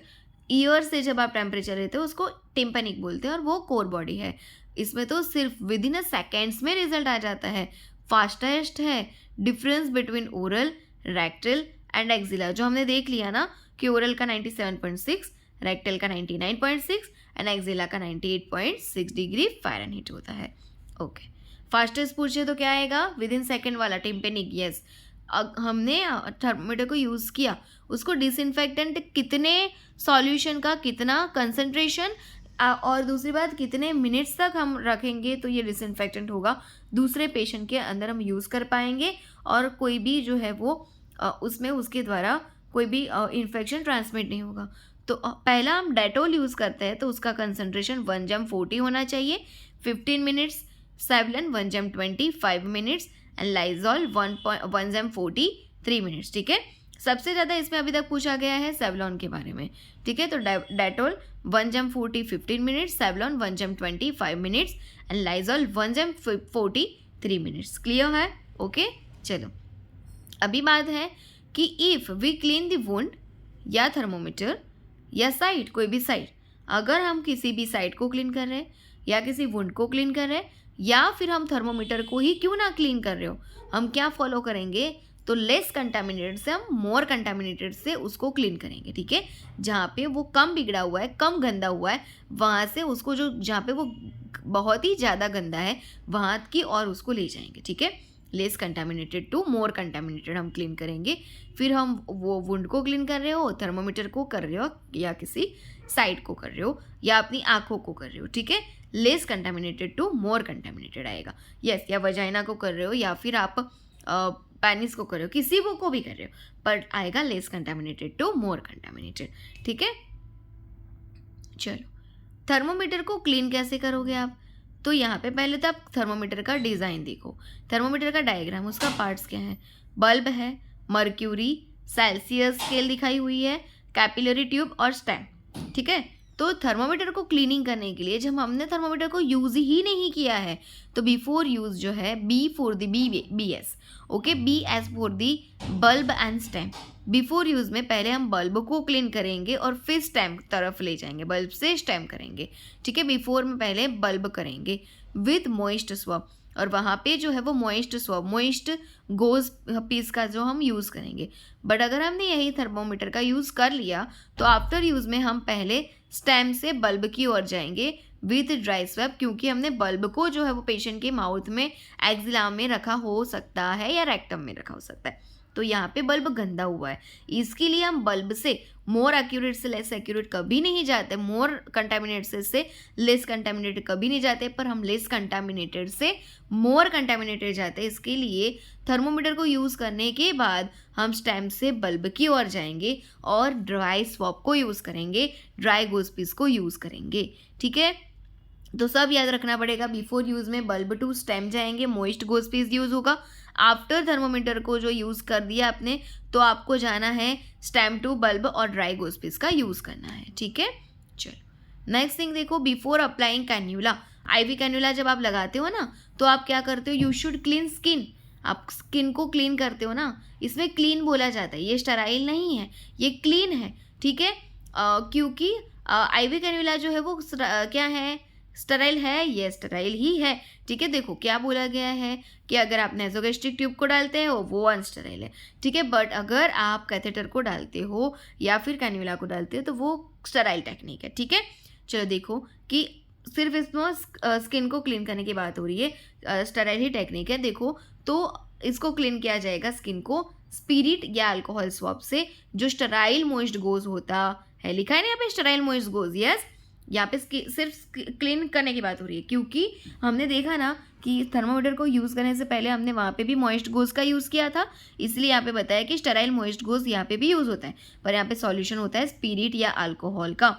ईयर से जब आप टेम्परेचर लेते हो उसको टिम्पनिक बोलते हैं, और वो कोर बॉडी है। इसमें तो सिर्फ विद इन अ सेकेंड्स में रिजल्ट आ जाता है, फास्टेस्ट है। Difference between oral, rectal and axilla जो हमने देख लिया ना कि ओरल का 97.6, रेक्टल का 99.6 एंड एक्जिला का 98.6 डिग्री फ़ारेनहीट होता है। ओके, फास्टेस्ट पूछे तो क्या आएगा? विद इन सेकेंड वाला टिम्पेनिक। यस, हमने थर्मोमीटर को यूज़ किया, उसको डिसइंफेक्टेंट कितने सॉल्यूशन का कितना कंसंट्रेशन, और दूसरी बात कितने मिनट्स तक हम रखेंगे तो ये डिसइंफेक्टेंट होगा, दूसरे पेशेंट के अंदर हम यूज़ कर पाएंगे, और कोई भी जो है वो उसमें उसके द्वारा कोई भी इन्फेक्शन ट्रांसमिट नहीं होगा। तो पहला हम डेटोल यूज़ करते हैं तो उसका कंसंट्रेशन 1g40 होना चाहिए 15 minutes, Savlon 1g20 5 minutes and Lysol 1g40 3 minutes. ठीक है, सबसे ज़्यादा इसमें अभी तक पूछा गया है सेवलॉन के बारे में। ठीक है, तो Dettol 1g40 15 minutes, Savlon 1g20 5 minutes and Lysol 1g40 3 minutes. Clear है? ओके, चलो अभी बात है कि if we clean the wound या थर्मोमीटर या साइट, कोई भी साइट, अगर हम किसी भी साइट को क्लीन कर रहे हैं या किसी वुंड को क्लीन कर रहे हैं या फिर हम थर्मोमीटर को ही क्यों ना क्लीन कर रहे हो, हम क्या फॉलो करेंगे? तो लेस कंटामिनेटेड से हम मोर कंटामिनेटेड से उसको क्लीन करेंगे। ठीक है, जहाँ पे वो कम बिगड़ा हुआ है, कम गंदा हुआ है, वहाँ से उसको जो जहाँ पे वो बहुत ही ज़्यादा गंदा है वहाँ की और उसको ले जाएंगे। ठीक है, less contaminated to more contaminated हम क्लीन करेंगे। फिर हम वो वुंड को क्लीन कर रहे हो, थर्मोमीटर को कर रहे हो, या किसी साइट को कर रहे हो, या अपनी आँखों को कर रहे हो। ठीक है, less contaminated to more contaminated आएगा। यस, या वजाइना को कर रहे हो या फिर आप पेनिस को कर रहे हो, किसी वो को भी कर रहे हो, पर आएगा less contaminated to more contaminated. ठीक है, चलो थर्मोमीटर को क्लीन कैसे करोगे आप? तो यहाँ पे पहले तो आप थर्मोमीटर का डिज़ाइन देखो, थर्मोमीटर का डायग्राम, उसका पार्ट्स क्या है? बल्ब है, मर्क्यूरी, सेल्सियस स्केल दिखाई हुई है, कैपिलरी ट्यूब और स्टैम्प। ठीक है, तो थर्मोमीटर को क्लीनिंग करने के लिए जब हमने थर्मोमीटर को यूज़ ही नहीं किया है तो बिफोर यूज़ जो है B for the B S, okay, B S for the bulb and stamp. Before use में पहले हम बल्ब को क्लीन करेंगे और फिर स्टैम्प तरफ ले जाएंगे, बल्ब से स्टैम्प करेंगे। ठीक है, बिफोर में पहले बल्ब करेंगे, विथ मॉइस्ट स्वब, और वहाँ पे जो है वो moist swab, moist goes piece का जो हम यूज़ करेंगे। बट अगर हमने यही थर्मोमीटर का यूज़ कर लिया तो आफ्टर यूज़ में हम पहले स्टेम से बल्ब की ओर जाएंगे विथ ड्राई स्वैब, क्योंकि हमने बल्ब को जो है वो पेशेंट के माउथ में, एक्जिला में रखा हो सकता है या रेक्टम में रखा हो सकता है, तो यहाँ पे बल्ब गंदा हुआ है। इसके लिए हम बल्ब से मोर एक्यूरेट से लेस एक्यूरेट कभी नहीं जाते, मोर कंटामिनेटेड से लेस कंटामिनेटेड कभी नहीं जाते, पर हम लेस कंटामिनेटेड से मोर कंटामिनेटेड जाते हैं। इसके लिए थर्मोमीटर को यूज़ करने के बाद हम स्टेम से बल्ब की ओर जाएंगे और ड्राई स्वॉब को यूज़ करेंगे, ड्राई गोज पीस को यूज़ करेंगे। ठीक है, तो सब याद रखना पड़ेगा। बिफोर यूज़ में बल्ब टू स्टेम जाएंगे, मॉइस्ट गोज पीस यूज़ होगा। आफ्टर थर्मोमीटर को जो यूज़ कर दिया आपने, तो आपको जाना है स्टेम टू बल्ब और ड्राई गोज पीस का यूज़ करना है। ठीक है, चलो नेक्स्ट थिंग देखो, before applying cannula, IV cannula जब आप लगाते हो ना तो आप क्या करते हो, यू शुड क्लीन स्किन, आप स्किन को क्लीन करते हो ना, इसमें क्लीन बोला जाता है, ये स्टेराइल नहीं है, ये क्लीन है। ठीक है, क्योंकि आईवी कैन्यूला जो है वो क्या है, स्टेराइल है, ये स्टेराइल ही है। ठीक है, देखो क्या बोला गया है कि अगर आप नेसोगैस्ट्रिक ट्यूब को डालते हो वो अनस्टेराइल है। ठीक है, बट अगर आप कैथेटर को डालते हो या फिर कैन्यूला को डालते हो तो वो स्टेराइल टेक्निक है। ठीक है, चलो देखो कि सिर्फ इसमें स्किन को क्लीन करने की बात हो रही है, स्टेराइल ही टेक्निक है। देखो तो इसको क्लीन किया जाएगा स्किन को स्पिरिट या अल्कोहल स्वॉब से, जो स्टेराइल मॉइस्ट गोज होता है, लिखा है ना यहाँ पे स्टेराइल मॉइस्ट गोज, यस, यहाँ पे सिर्फ क्लीन करने की बात हो रही है, क्योंकि हमने देखा ना कि थर्मोमीटर को यूज़ करने से पहले हमने वहाँ पे भी मॉइस्ट गोज का यूज़ किया था, इसलिए यहाँ पे बताया कि स्टेराइल मॉइस्ट गोज यहाँ पे भी यूज़ होता है, पर यहाँ पे सॉल्यूशन होता है स्पिरिट या अल्कोहल का।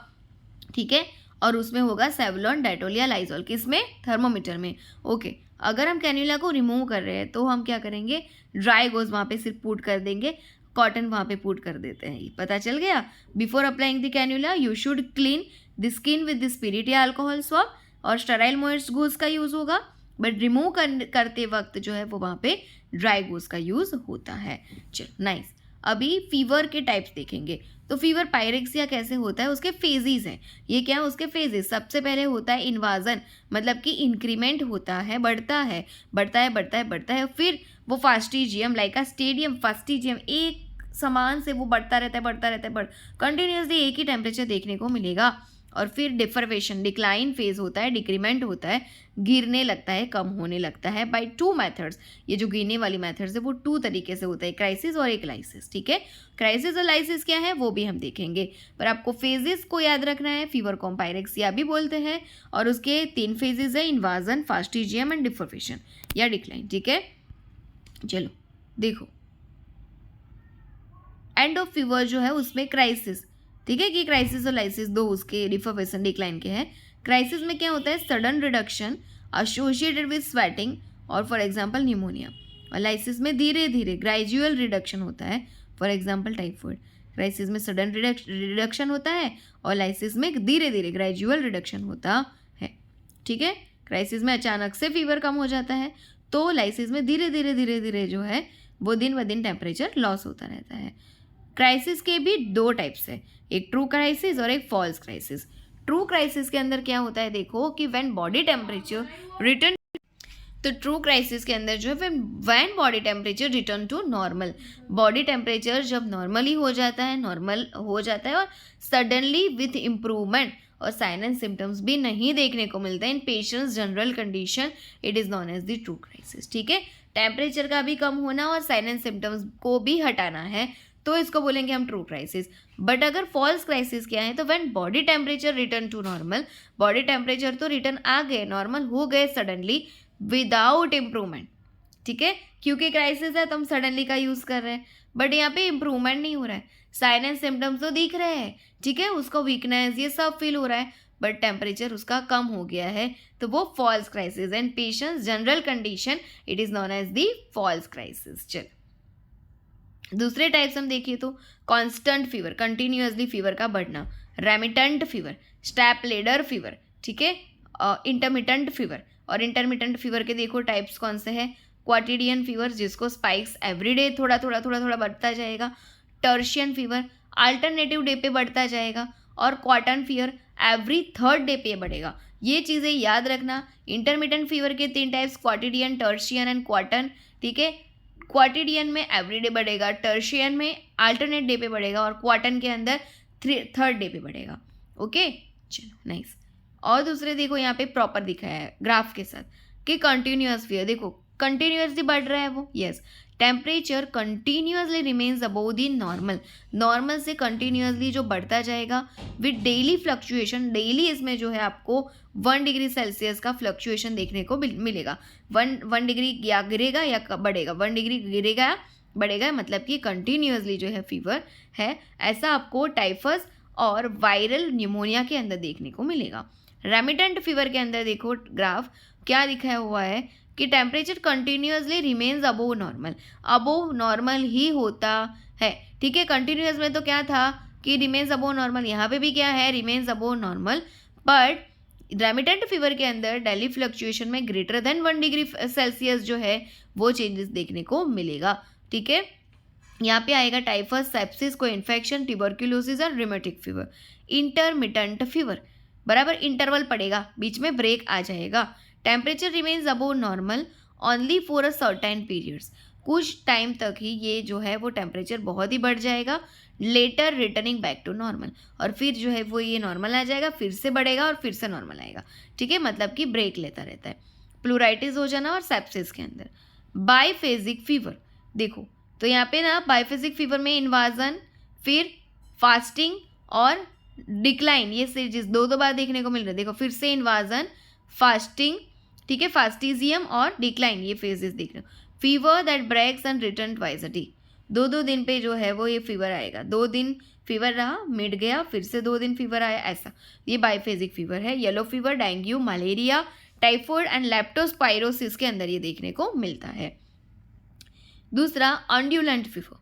ठीक है, और उसमें होगा सेवलॉन, डेटोल या लाइजॉल, किसमें, थर्मोमीटर में। ओके, अगर हम कैन्यूला को रिमूव कर रहे हैं तो हम क्या करेंगे, ड्राई गोज वहाँ पे सिर्फ पुट कर देंगे, कॉटन वहाँ पे पुट कर देते हैं, पता चल गया। Before applying the cannula you should clean the skin with the spirit या अल्कोहल स्वॉब, और स्टेराइल मॉइस्ट गोज का यूज़ होगा, बट रिमूव करते वक्त जो है वो वहाँ पे ड्राई गोज का यूज़ होता है। चलो नाइस, अभी फीवर के टाइप्स देखेंगे। तो फीवर पायरेक्सिया कैसे होता है, उसके फेजेस हैं, ये क्या है उसके फेजेस। सबसे पहले होता है इन्वाजन, मतलब कि इंक्रीमेंट होता है, बढ़ता है बढ़ता है बढ़ता है बढ़ता है, फिर वो फास्टिजियम लाइक अ स्टेडियम फास्टिजियम, एक समान से वो बढ़ता रहता है बढ़ता रहता है, कंटिन्यूसली एक ही टेम्परेचर देखने को मिलेगा। और फिर डिफरवेशन, डिक्लाइन फेज होता है, डिक्रीमेंट होता है, गिरने लगता है, कम होने लगता है बाय 2 मेथड्स। ये जो गिरने वाली मेथड्स है वो 2 तरीके से होता है, क्राइसिस और एक लाइसिस। ठीक है, क्राइसिस और लाइसिस क्या है वो भी हम देखेंगे, पर आपको फेजेस को याद रखना है। फीवर को पायरेक्सिया भी बोलते हैं, और उसके 3 फेजेस है, इन्वाजन, फास्टिजियम एंड डिफरवेशन या डिक्लाइन। ठीक है, चलो देखो एंड ऑफ फीवर जो है उसमें क्राइसिस, ठीक है, कि क्राइसिस और लाइसिस दो उसके डिफरवेशन डिक्लाइन के हैं। क्राइसिस में क्या होता है, sudden reduction associated with sweating और फॉर एग्जांपल निमोनिया, और लाइसिस में धीरे धीरे ग्रेजुअल रिडक्शन होता है, फॉर एग्जांपल टाइफाइड। क्राइसिस में सडन रिडक्शन होता है और लाइसिस में धीरे धीरे ग्रेजुअल रिडक्शन होता है। ठीक है, क्राइसिस में अचानक से फीवर कम हो जाता है, तो लाइसिस में धीरे धीरे जो है वो दिन ब दिन टेम्परेचर लॉस होता रहता है। क्राइसिस के भी 2 टाइप्स है, एक ट्रू क्राइसिस और एक फॉल्स क्राइसिस। ट्रू क्राइसिस के अंदर क्या होता है, देखो कि व्हेन बॉडी टेम्परेचर रिटर्न, तो ट्रू क्राइसिस के अंदर जो है when body temperature return to normal, body temperature जब नॉर्मली हो जाता है, नॉर्मल हो जाता है और सडनली विथ इम्प्रूवमेंट, और साइन एंड सिम्टम्स भी नहीं देखने को मिलता है इन patients general condition, it is known as the true crisis. ठीक है, टेम्परेचर का भी कम होना और साइन एंड सिम्टम्स को भी हटाना है, तो इसको बोलेंगे हम ट्रू क्राइसिस। बट अगर फॉल्स क्राइसिस क्या है, तो when body temperature return to normal, body temperature तो रिटर्न आ गए, नॉर्मल हो गए सडनली विदाउट इम्प्रूवमेंट। ठीक है, क्योंकि क्राइसिस है तो हम सडनली का यूज़ कर रहे हैं, बट यहाँ पे इम्प्रूवमेंट नहीं हो रहा है, साइन एंड सिम्टम्स तो दिख रहे हैं, ठीक है, उसको वीकनेस ये सब फील हो रहा है, बट टेम्परेचर उसका कम हो गया है, तो वो false crisis and patients general condition, it is known as the false crisis. चलो दूसरे टाइप्स हम देखिए तो कांस्टेंट फीवर, कंटिन्यूअसली फीवर का बढ़ना, remittent fever, step ladder fever, ठीक है, इंटरमिटेंट फीवर। और इंटरमिटेंट फीवर के देखो टाइप्स कौन से हैं, क्वाटिडियन फीवर जिसको स्पाइक्स एवरीडे थोड़ा थोड़ा बढ़ता जाएगा, टर्शियन फीवर अल्टरनेटिव डे पे बढ़ता जाएगा, और क्वार्टन फीवर एवरी 3rd डे पे बढ़ेगा। ये चीज़ें याद रखना। इंटरमिटेंट फीवर के 3 टाइप्स, क्वाटिडियन, टर्शियन एंड क्वार्टन, ठीक है। क्वाटिडियन में एवरीडे बढ़ेगा, टर्शियन में अल्टरनेट डे पे बढ़ेगा और क्वार्टन के अंदर थर्ड डे पे बढ़ेगा। ओके, चलो नाइस। और दूसरे देखो यहाँ पे प्रॉपर दिखाया है ग्राफ के साथ कि कंटिन्यूअस फीवर, देखो कंटिन्यूअसली बढ़ रहा है वो, yes. Temperature continuously remains above the normal, normal से कंटिन्यूअसली जो बढ़ता जाएगा विद डेली फ्लक्चुएशन, डेली इसमें जो है आपको 1 डिग्री सेल्सियस का फ्लक्चुएशन देखने को मिलेगा। वन डिग्री या गिरेगा या बढ़ेगा, 1 डिग्री गिरेगा या बढ़ेगा, मतलब कि कंटिन्यूअसली जो है फीवर है। ऐसा आपको टाइफस और वायरल न्यूमोनिया के अंदर देखने को मिलेगा। रेमिटेंट फीवर के अंदर देखो ग्राफ क्या दिखाया हुआ है कि temperature continuously remains above normal, above normal ही होता है, ठीक है। कंटिन्यूअस में तो क्या था कि रिमेन्स अबोव नॉर्मल, यहाँ पे भी क्या है, remains above normal. But remittent fever के अंदर डेली फ्लक्चुएशन में ग्रेटर देन 1 डिग्री सेल्सियस जो है वो चेंजेस देखने को मिलेगा, ठीक है। यहाँ पे आएगा टाइफस, सेप्सिस, कोई इन्फेक्शन, ट्यूबरक्यूलोसिस और रिमेटिक फीवर। इंटरमिटेंट फीवर बराबर इंटरवल पड़ेगा, बीच में ब्रेक आ जाएगा। Temperature remains above normal only for a certain periods, कुछ टाइम तक ही ये जो है वो टेम्परेचर बहुत ही बढ़ जाएगा, later returning back to normal, और फिर जो है वो ये नॉर्मल आ जाएगा, फिर से बढ़ेगा और फिर से नॉर्मल आएगा, ठीक है। मतलब कि ब्रेक लेता रहता है। प्लूराइटिस हो जाना और सेप्सिस के अंदर। बाईफेजिक फीवर देखो तो यहाँ पे ना बाईफेजिक फीवर में इन्वाजन, फिर फास्टिंग और डिक्लाइन, ये स्टेजेस दो बार देखने को मिल रहे हैं। देखो फिर से इन्वाजन, फास्टिंग, ठीक है, फास्टिजियम और डिक्लाइन, ये फेजेस देख रहे हो। Fever that breaks and return twice a day, 2 दिन पे जो है वो ये फीवर आएगा, 2 दिन फीवर रहा, मिट गया, फिर से 2 दिन फीवर आया, ऐसा ये बाईफेजिक फीवर है। Yellow fever, dengue, malaria, typhoid and leptospirosis के अंदर ये देखने को मिलता है। दूसरा undulant fever,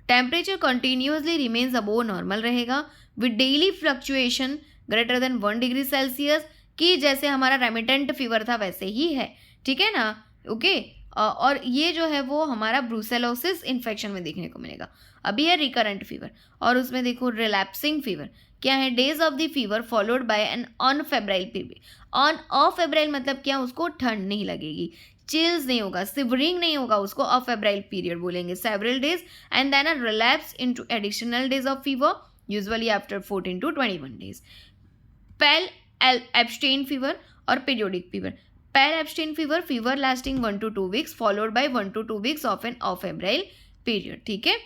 temperature continuously remains above normal रहेगा with daily fluctuation greater than 1 degree Celsius, कि जैसे हमारा रेमिटेंट फीवर था वैसे ही है, ठीक है ना, ओके। और ये जो है वो हमारा ब्रूसेलोसिस इन्फेक्शन में देखने को मिलेगा। अभी है रिकरेंट फीवर, और उसमें देखो रिलैप्सिंग फीवर क्या है, days of the fever followed by an unfebrile period. Afebrile मतलब क्या, उसको ठंड नहीं लगेगी, चिल्स नहीं होगा, सिवरिंग नहीं होगा, उसको अफेब्राइल पीरियड बोलेंगे। Several days and then a relapse into additional days of fever usually after 14 to 21 days. Pel Ebstein fever और periodic fever. Pel Ebstein fever, fever lasting 1 to 2 weeks followed by 1 to 2 weeks of an afebrile period, ठीक है।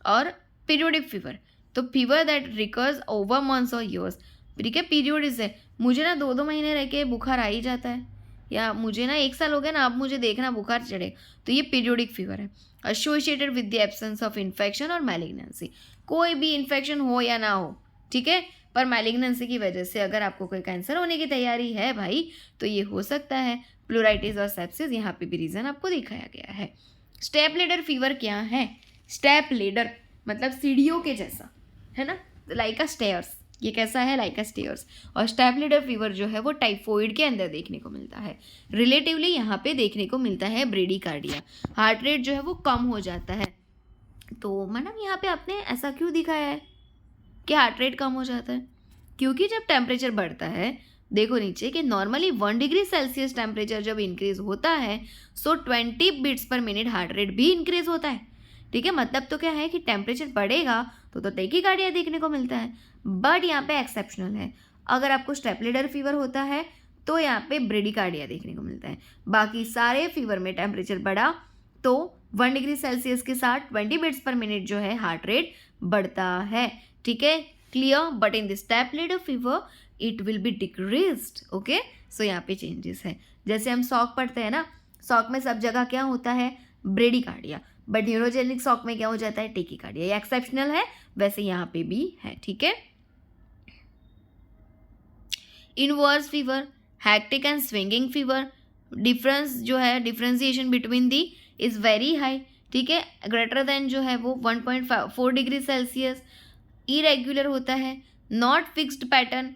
और periodic fever तो fever that recurs over months और years, ठीक है। Periodic है, मुझे ना 2 महीने रह के बुखार आ ही जाता है, या मुझे ना 1 साल हो गया ना, अब मुझे देखना बुखार चढ़े, तो ये पीरियोडिक फीवर है। Associated with the absence of infection और मैलिग्नेंसी, कोई भी इन्फेक्शन हो या ना हो, ठीक है, पर मैलिग्नेंसी की वजह से अगर आपको कोई कैंसर होने की तैयारी है भाई तो ये हो सकता है। प्लूराइटिस और सेप्सिस, यहाँ पे भी रीज़न आपको दिखाया गया है। स्टेप लेडर फीवर क्या है, स्टेप लेडर मतलब सीढ़ियों के जैसा है ना, लाइक अ स्टेयर्स, ये कैसा है, लाइक अ स्टेयर्स। और स्टेप लेडर फीवर जो है वो टाइफॉइड के अंदर देखने को मिलता है। रिलेटिवली यहाँ पे देखने को मिलता है ब्रेडिकार्डिया, हार्ट रेट जो है वो कम हो जाता है। तो मैडम यहाँ पे आपने ऐसा क्यों दिखाया है कि हार्ट रेट कम हो जाता है, क्योंकि जब टेम्परेचर बढ़ता है, देखो नीचे कि नॉर्मली 1 डिग्री सेल्सियस टेम्परेचर जब इंक्रीज होता है so 20 beats per minute heart rate भी इंक्रीज होता है, ठीक है। मतलब तो क्या है कि टेम्परेचर बढ़ेगा तो टैकीकार्डिया देखने को मिलता है। बट यहाँ पे एक्सेप्शनल है, अगर आपको स्टेप लेडर फीवर होता है तो यहाँ पे ब्रेडिकार्डिया देखने को मिलता है। बाकी सारे फीवर में टेम्परेचर बढ़ा तो 1 डिग्री सेल्सियस के साथ 20 बीट्स पर मिनट जो है हार्ट रेट बढ़ता है, ठीक है, clear. But in the step ladder fever it will be decreased, okay. So यहाँ पे चेंजेस है, जैसे हम शॉक पढ़ते हैं ना, शॉक में सब जगह क्या होता है, ब्रेडिकार्डिया, बट न्यूरोजेनिक शॉक में क्या हो जाता है, टैकीकार्डिया। ये एक्सेप्शनल है, वैसे यहाँ पे भी है, ठीक है। Inverse fever, hectic and swinging fever, difference जो है differentiation between the is very high, ठीक है, ग्रेटर देन जो है वो 1.4 डिग्री सेल्सियस। इरेग्युलर होता है, not fixed pattern.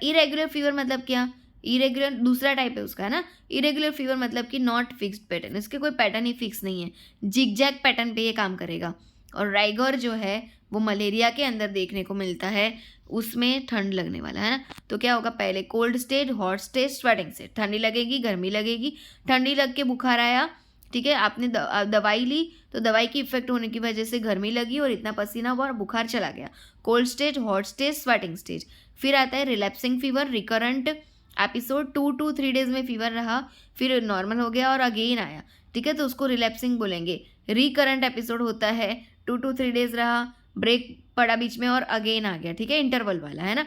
Irregular fever मतलब क्या, इरेग्युलर दूसरा टाइप है उसका, है ना। इरेग्युलर फीवर मतलब कि नॉट फिक्स्ड पैटर्न, इसके कोई पैटर्न ही फिक्स नहीं है, जिगजैग पैटर्न पे ये काम करेगा। और राइगर जो है वो मलेरिया के अंदर देखने को मिलता है, उसमें ठंड लगने वाला है ना। तो क्या होगा, पहले cold state, hot state, sweating state, ठंडी लगेगी, गर्मी लगेगी, ठंडी लग के बुखार आया, ठीक है, आपने दवाई ली तो दवाई की इफेक्ट होने की वजह से गर्मी लगी और इतना पसीना हुआ और बुखार चला गया, cold stage, hot stage, sweating stage. फिर आता है relapsing fever, recurrent episode 2 to 3 days में फीवर रहा, फिर नॉर्मल हो गया और अगेन आया, ठीक है, तो उसको रिलैप्सिंग बोलेंगे। रिकरेंट एपिसोड होता है 2 to 3 डेज रहा, ब्रेक पड़ा बीच में और अगेन आ गया, ठीक है, इंटरवल वाला है ना।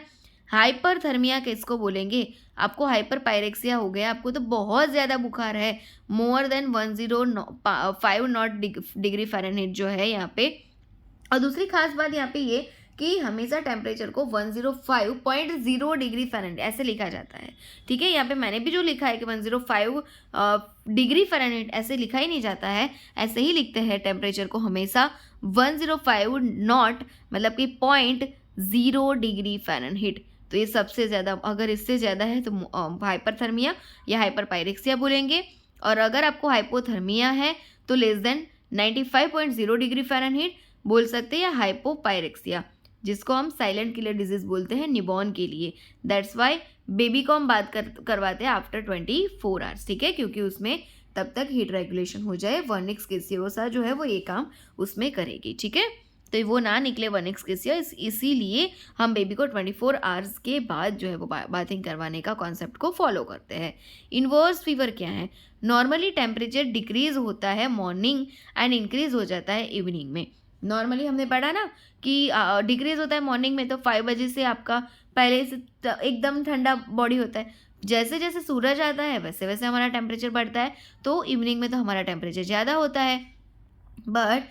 हाइपरथर्मिया किसको बोलेंगे, आपको हाइपर पायरेक्सिया हो गया, आपको तो बहुत ज़्यादा बुखार है, more than 105 not degree Fahrenheit जो है यहाँ पे। और दूसरी खास बात यहाँ पे ये कि हमेशा टेम्परेचर को 105.0 डिग्री फ़ारेनहीट ऐसे लिखा जाता है, ठीक है। यहाँ पे मैंने भी जो लिखा है कि 105 डिग्री फ़ारेनहीट ऐसे लिखा ही नहीं जाता है, ऐसे ही लिखते हैं टेम्परेचर को हमेशा 105 नॉट, मतलब कि 0.0 डिग्री फ़ारेनहीट। तो ये सबसे ज़्यादा, अगर इससे ज़्यादा है तो हाइपरथर्मिया या हाइपरपायरेक्सिया बोलेंगे, और अगर आपको हाइपोथर्मिया है तो लेस देन 95.0 डिग्री फ़ारेनहीट बोल सकते हैं, या हाइपोपायरेक्सिया, जिसको हम साइलेंट किलर डिजीज़ बोलते हैं न्यूबॉर्न के लिए। दैट्स वाई बेबी को हम बात करवाते हैं आफ्टर 24 आवर्स, ठीक है, क्योंकि उसमें तब तक हीट रेगुलेशन हो जाए। वर्निक्स कैसियोसा जो है वो ये काम उसमें करेगी, ठीक है, तो वो ना निकले वर्निक्स कैसिया, इसीलिए हम बेबी को 24 आवर्स के बाद जो है वो बाथिंग करवाने का कॉन्सेप्ट को फॉलो करते हैं। इन्वर्स फीवर क्या है, नॉर्मली टेम्परेचर डिक्रीज होता है मॉर्निंग एंड इंक्रीज हो जाता है इवनिंग में। नॉर्मली हमने पढ़ा ना कि डिक्रीज होता है मॉर्निंग में, तो 5 बजे से आपका पहले से एकदम ठंडा बॉडी होता है, जैसे जैसे सूरज आता है वैसे वैसे हमारा टेम्परेचर बढ़ता है, तो इवनिंग में तो हमारा टेम्परेचर ज़्यादा होता है। बट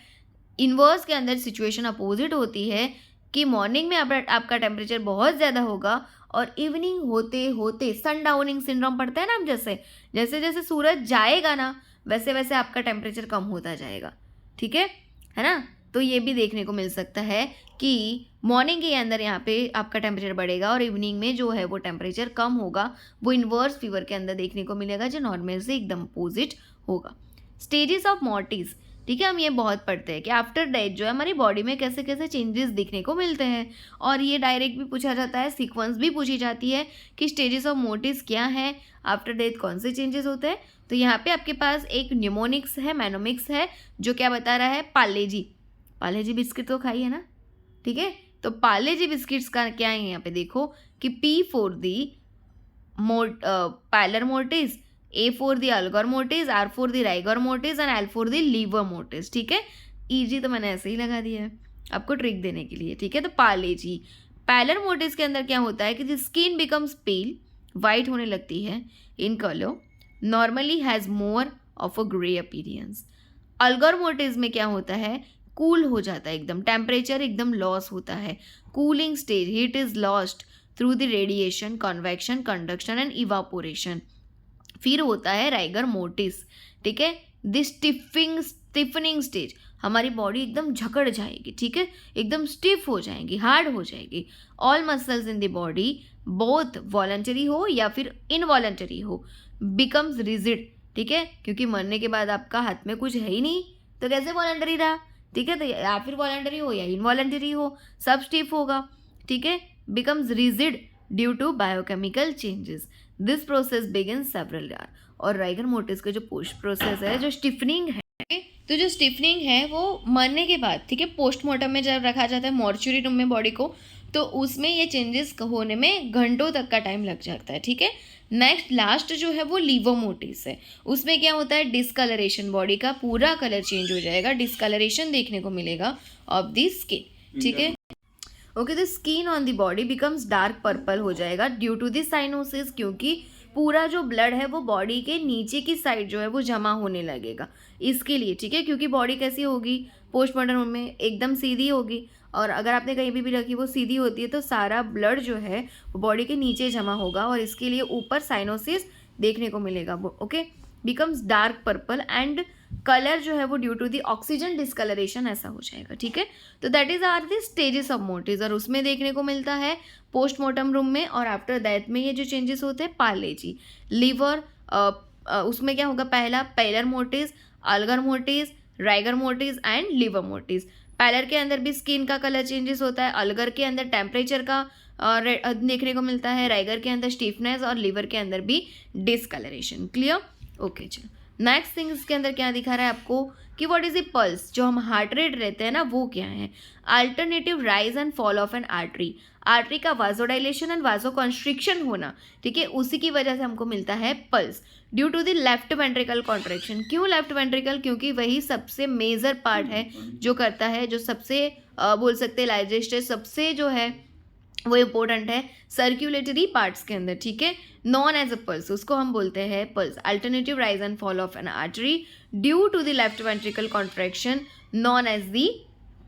इन्वर्स के अंदर सिचुएशन अपोजिट होती है कि मॉर्निंग में आपका टेम्परेचर बहुत ज़्यादा होगा और इवनिंग होते होते सन डाउनिंग सिंड्रोम पड़ता है ना, हम जैसे जैसे जैसे सूरज जाएगा ना वैसे वैसे आपका टेम्परेचर कम होता जाएगा, ठीक है ना। तो ये भी देखने को मिल सकता है कि मॉर्निंग के अंदर यहाँ पे आपका टेम्परेचर बढ़ेगा और इवनिंग में जो है वो टेम्परेचर कम होगा, वो इन्वर्स फीवर के अंदर देखने को मिलेगा, जो नॉर्मल से एकदम अपोजिट होगा। स्टेजेस ऑफ मॉर्टिस, ठीक है, हम ये बहुत पढ़ते हैं कि आफ्टर डेथ जो है हमारी बॉडी में कैसे कैसे चेंजेस दिखने को मिलते हैं, और ये डायरेक्ट भी पूछा जाता है, सीक्वेंस भी पूछी जाती है कि स्टेजेस ऑफ मोर्टिस क्या है, आफ्टर डेथ कौन से चेंजेस होते हैं। तो यहाँ पे आपके पास एक न्यूमोनिक्स है, मैनोमिक्स है, जो क्या बता रहा है, पार्ले-जी बिस्किट तो खाई है ना, ठीक है, तो पार्ले-जी बिस्किट्स का क्या है यहाँ पे देखो कि P for the pallor mortis, A for the algor mortis, R for the rigor mortis and L for the livor mortis, ठीक है। EG तो मैंने ऐसे ही लगा दिया है आपको ट्रिक देने के लिए, ठीक है। तो पार्ले-जी पाइलर मोर्टिस के अंदर क्या होता है कि the skin becomes pale, white होने लगती है in colour, normally has more of a grey appearance. Algor mortis में क्या होता है, कूल हो जाता है एकदम, टेम्परेचर एकदम लॉस होता है, cooling stage, heat is lost through the radiation, convection, conduction and evaporation. फिर होता है राइगर मोर्टिस, ठीक है, द स्टिफनिंग स्टेज, हमारी बॉडी एकदम जकड़ जाएगी, ठीक है, एकदम स्टिफ हो जाएगी, हार्ड हो जाएगी। All muscles in the body, both voluntary हो या फिर इनवॉलंटरी हो, बिकम्स रिजिड, ठीक है, क्योंकि मरने के बाद आपका हाथ में कुछ है ही नहीं तो कैसे वॉलंटरी रहा, ठीक है, तो या फिर वॉलंटरी हो या इनवॉलंटरी हो, सब स्टिफ होगा, ठीक है, becomes rigid due to biochemical changes. This process begins several year. और राइगर मोर्टिस का जो पोस्ट प्रोसेस है, जो स्टिफनिंग है, तो जो स्टिफनिंग है वो मरने के बाद, ठीक है, पोस्टमार्टम में जब रखा जाता है मॉर्चुरी रूम में बॉडी को, तो उसमें ये चेंजेस होने में घंटों तक का टाइम लग जाता है, ठीक है। नेक्स्ट लास्ट जो है वो लीवर मोर्टिस है, उसमें क्या होता है, डिस्कलरेशन, बॉडी का पूरा कलर चेंज हो जाएगा, डिस्कलरेशन देखने को मिलेगा ऑफ द स्किन, ठीक है। Okay, the skin on the body becomes dark purple हो जाएगा ड्यू टू द साइनोसिस, क्योंकि पूरा जो ब्लड है वो बॉडी के नीचे की साइड जो है वो जमा होने लगेगा इसके लिए, ठीक है, क्योंकि बॉडी कैसी होगी पोस्टमार्टम में, एकदम सीधी होगी, और अगर आपने कहीं भी रखी वो सीधी होती है तो सारा ब्लड जो है वो बॉडी के नीचे जमा होगा और इसके लिए ऊपर साइनोसिस देखने को मिलेगा। Okay, becomes dark purple and colour जो है वो due to the oxygen discolouration ऐसा हो जाएगा, ठीक है। तो that is are the stages of mortis, और उसमें देखने को मिलता है पोस्टमार्टम रूम में, और आफ्टर डेथ में ये जो चेंजेस होते हैं, पार्ले-जी लीवर, उसमें क्या होगा, पहला pallor mortis, algor mortis, rigor mortis and livor mortis. Pallor के अंदर भी स्किन का कलर चेंजेस होता है, अल्गर के अंदर टेम्परेचर का देखने को मिलता है, राइगर के अंदर स्टिफनेस और लीवर के अंदर भी डिसकलरेशन। क्लियर? ओके, चलो नेक्स्ट थिंग इसके अंदर क्या दिखा रहा है आपको कि व्हाट इज द पल्स, जो हम हार्ट रेट रहते हैं ना वो क्या है। Alternative rise and fall of an artery, artery का वाजोडाइलेशन एंड वाजोकॉन्स्ट्रिक्शन होना, ठीक है, उसी की वजह से हमको मिलता है pulse due to the left ventricle contraction. क्यों लेफ्ट वेंट्रिकल? क्योंकि वही सबसे मेजर पार्ट है जो करता है, जो सबसे बोल सकते हैं लार्जेस्ट है, सबसे जो है वो इम्पोर्टेंट है सर्क्यूलेटरी पार्ट्स के अंदर, ठीक है, नॉन एज अ पल्स, उसको हम बोलते हैं pulse. Alternative rise and fall of an artery due to the left ventricle contraction known as the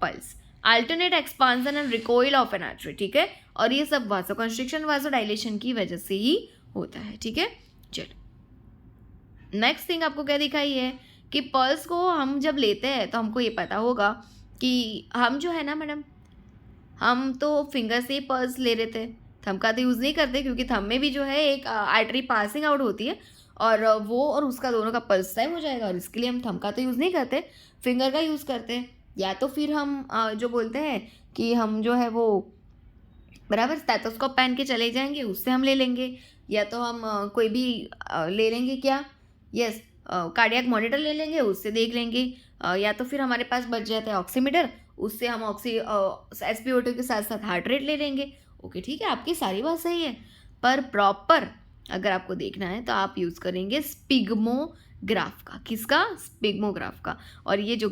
pulse. Alternate expansion and recoil of an artery, ठीक है, और ये सब वासोकॉन्स्ट्रिक्शन वासोडाइलेशन की वजह से ही होता है, ठीक है। चलो नेक्स्ट थिंग आपको क्या दिखाई है कि पल्स को हम जब लेते हैं तो हमको ये पता होगा कि हम जो है ना मैडम, हम तो फिंगर से ही पल्स ले रहे थे, थंब का तो यूज़ नहीं करते क्योंकि थंब में भी जो है एक आर्टरी पासिंग आउट होती है और वो और उसका दोनों का पल्स टाइम हो जाएगा, और इसके लिए हम थंब का तो यूज़ नहीं करते, फिंगर का यूज़ करते हैं। या तो फिर हम जो बोलते हैं कि हम जो है वो बराबर स्टेथोस्कोप पहन के चले जाएंगे, उससे हम ले लेंगे, या तो हम कोई भी ले लेंगे क्या, यस, कार्डियक मॉनिटर ले लेंगे, उससे देख लेंगे, या तो फिर हमारे पास बच जाता है ऑक्सीमीटर, उससे हम SpO2 के साथ साथ हार्ट रेट ले लेंगे। ओके, ठीक है, आपकी सारी बात सही है, पर प्रॉपर अगर आपको देखना है तो आप यूज़ करेंगे स्पिग्मोग्राफ का। किसका? स्पिग्मोग्राफ का। और ये जो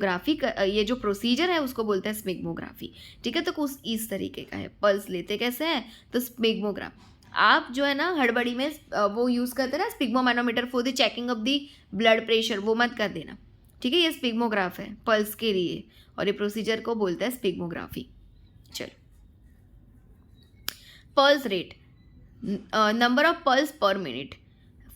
ये जो प्रोसीजर है उसको बोलते हैं स्पिग्मोग्राफी, ठीक है। तो कुछ इस तरीके का है। पल्स लेते कैसे हैं? तो स्पिग्मोग्राफ, आप जो है ना हड़बड़ी में वो यूज़ करते हैं ना sphygmomanometer for the checking of the blood pressure, वो मत कर देना, ठीक है। ये स्पिग्मोग्राफ है पल्स के लिए और ये प्रोसीजर को बोलते हैं स्पिग्मोग्राफी। चलो, pulse rate, number of pulse per minute.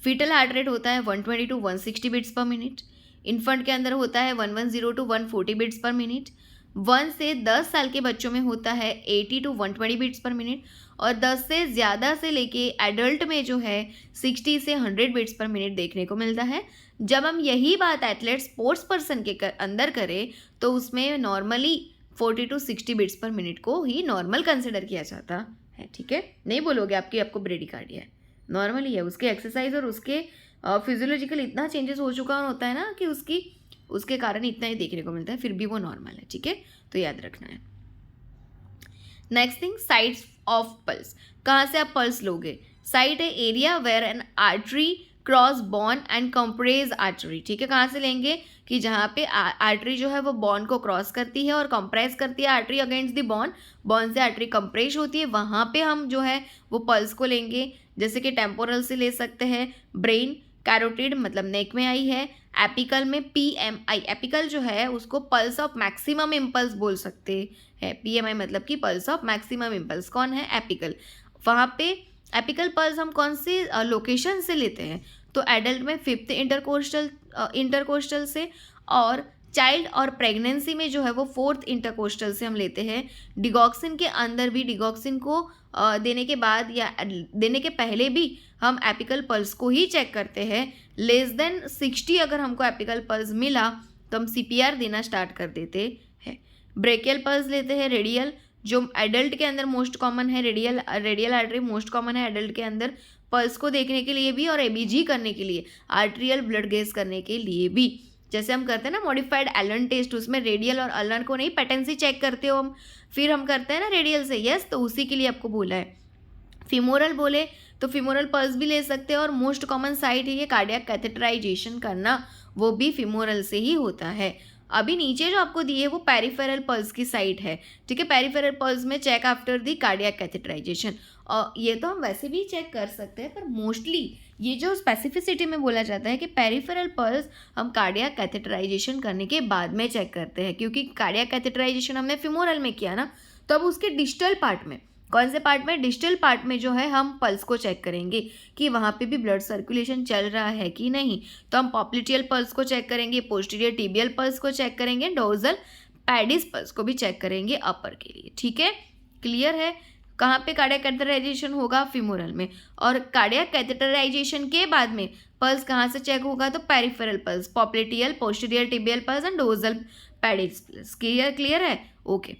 Fetal heart rate होता है 120 to 160 beats per minute. Infant के अंदर होता है 110 to 140 बीट्स पर मिनट। 1 से 10 साल के बच्चों में होता है 80 to 120 बीट्स पर मिनट, और 10 से ज़्यादा से लेके एडल्ट में जो है 60 से 100 बीट्स पर मिनट देखने को मिलता है। जब हम यही बात एथलेट स्पोर्ट्स पर्सन के अंदर करें तो उसमें normally 40 to 60 beats per minute को ही नॉर्मल कंसिडर किया जाता है, ठीक है। नहीं बोलोगे आपको ब्रेडिकार्डिया है, नॉर्मली है। उसके एक्सरसाइज और उसके फिजियोलॉजिकल इतना चेंजेस हो चुका होता है ना कि उसके कारण इतना ही देखने को मिलता है, फिर भी वो नॉर्मल है, ठीक है, तो याद रखना है। Next thing, sites of pulse. कहाँ से आप पल्स लोगे? साइट है area where an artery cross bone and compress artery, ठीक है। कहाँ से लेंगे? कि जहाँ पे आर्टरी जो है वो बॉन को क्रॉस करती है और कंप्रेस करती है आर्टरी अगेंस्ट द बॉन से आर्टरी कंप्रेस होती है, वहाँ पे हम जो है वो पल्स को लेंगे। जैसे कि टेम्पोरल से ले सकते हैं, ब्रेन, कैरोटिड मतलब नेक में आई है, एपिकल में PMI, एपिकल जो है उसको पल्स ऑफ मैक्सिमम इम्पल्स बोल सकते हैं। PMI मतलब कि पल्स ऑफ मैक्सिमम इम्पल्स। कौन है? एपिकल। वहाँ पे एपिकल पल्स हम कौन सी लोकेशन से लेते हैं? तो एडल्ट में 5th इंटरकोस्टल से, और चाइल्ड और प्रेगनेंसी में जो है वो 4th इंटरकोस्टल से हम लेते हैं। डिगॉक्सिन के अंदर भी, डिगॉक्सिन को देने के बाद या देने के पहले भी हम एपिकल पल्स को ही चेक करते हैं। लेस देन 60 अगर हमको एपिकल पल्स मिला तो हम CPR देना स्टार्ट कर देते हैं। ब्रेकियल पल्स लेते हैं, रेडियल, जो एडल्ट के अंदर मोस्ट कॉमन है, रेडियल आर्टरी मोस्ट कॉमन है एडल्ट के अंदर, पल्स को देखने के लिए भी और ABG करने के लिए, आर्ट्रियल ब्लड गेज करने के लिए भी। जैसे हम करते हैं ना मॉडिफाइड एलन टेस्ट, उसमें रेडियल और अलन को नहीं, पेटेंसी चेक करते हो हम, फिर हम करते हैं ना रेडियल से, यस, तो उसी के लिए आपको बोला है। फीमोरल बोले तो फीमोरल पल्स भी ले सकते हैं, और मोस्ट कॉमन साइट है ये कार्डियक कैथेटराइजेशन करना, वो भी फीमोरल से ही होता है। अभी नीचे जो आपको दी है वो पेरिफेरल पल्स की साइट है, ठीक है। पेरिफेरल पल्स में check after the cardiac catheterisation, और ये तो हम वैसे भी चेक कर सकते हैं, पर मोस्टली ये जो स्पेसिफिसिटी में बोला जाता है कि पेरिफेरल पल्स हम कार्डियक कैथेटराइजेशन करने के बाद में चेक करते हैं, क्योंकि कार्डियक कैथेटराइजेशन हमने फीमोरल में किया ना, तो अब उसके डिस्टल पार्ट में, कौन से पार्ट में? डिस्टल पार्ट में जो है हम पल्स को चेक करेंगे कि वहाँ पे भी ब्लड सर्कुलेशन चल रहा है कि नहीं। तो हम पॉप्लिटियल पल्स को चेक करेंगे, पोस्टीरियर टिबियल पल्स को चेक करेंगे, डोर्सल पैडिस पल्स को भी चेक करेंगे अपर के लिए, ठीक है। क्लियर है? कहाँ पे कार्डियक कैथेटराइजेशन होगा? फीमोरल में। और कार्डियक कैथेटराइजेशन के बाद में पल्स कहाँ से चेक होगा? तो peripheral pulse, popliteal, posterior tibial pulse and dorsal paddies plus. Clear है? ओके।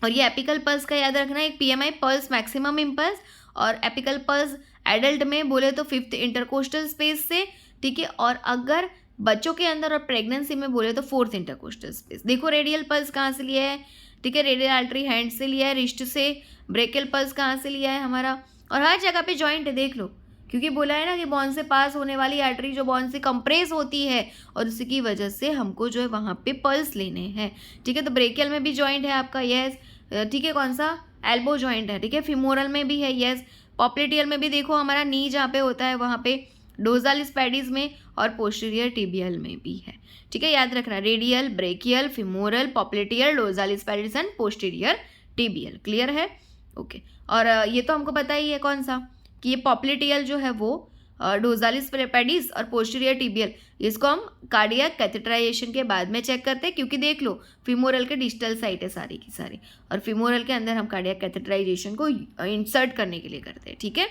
और ये एपिकल पल्स का याद रखना है, एक PMI पल्स मैक्सिमम इम्पल्स, और एपिकल पल्स एडल्ट में बोले तो 5th इंटरकोस्टल स्पेस से, ठीक है। और अगर बच्चों के अंदर और प्रेगनेंसी में बोले तो 4th इंटरकोस्टल स्पेस। देखो रेडियल पल्स कहाँ से लिया है, ठीक है, रेडियल आर्टरी हैंड से लिया है, रिस्ट से। ब्रेकियल पल्स कहाँ से लिया है हमारा, और हर जगह पे जॉइंट है, देख लो, क्योंकि बोला है ना कि बॉन से पास होने वाली आर्टरी जो बॉन से कंप्रेस होती है, और उसी की वजह से हमको जो है वहाँ पे पल्स लेने हैं, ठीक है। तो ब्रेकियल में भी जॉइंट है आपका, यस, ठीक है। कौन सा? एल्बो जॉइंट है, ठीक है। फिमोरल में भी है, यस। पॉप्लिटियल में भी देखो हमारा नी जहाँ पे होता है वहाँ पे, डोर्सालिस पैडीज में, और पोस्टीरियर टिबियल में भी है, ठीक है। याद रखना, radial, brachial, femoral, popliteal, डोर्सालिस paddies and posterior tibial. Clear है? ओके। और ये तो हमको पता ही है कौन सा, कि ये पॉप्लिटियल जो है वो डोर्सालिस पैडीज और पोस्टीरियर टिबियल, इसको हम कार्डियक कैथेटराइजेशन के बाद में चेक करते हैं, क्योंकि देख लो फिमोरल के डिस्टल साइट है सारी की सारी, और फिमोरल के अंदर हम कार्डियक कैथेटराइजेशन को इंसर्ट करने के लिए करते हैं, ठीक है।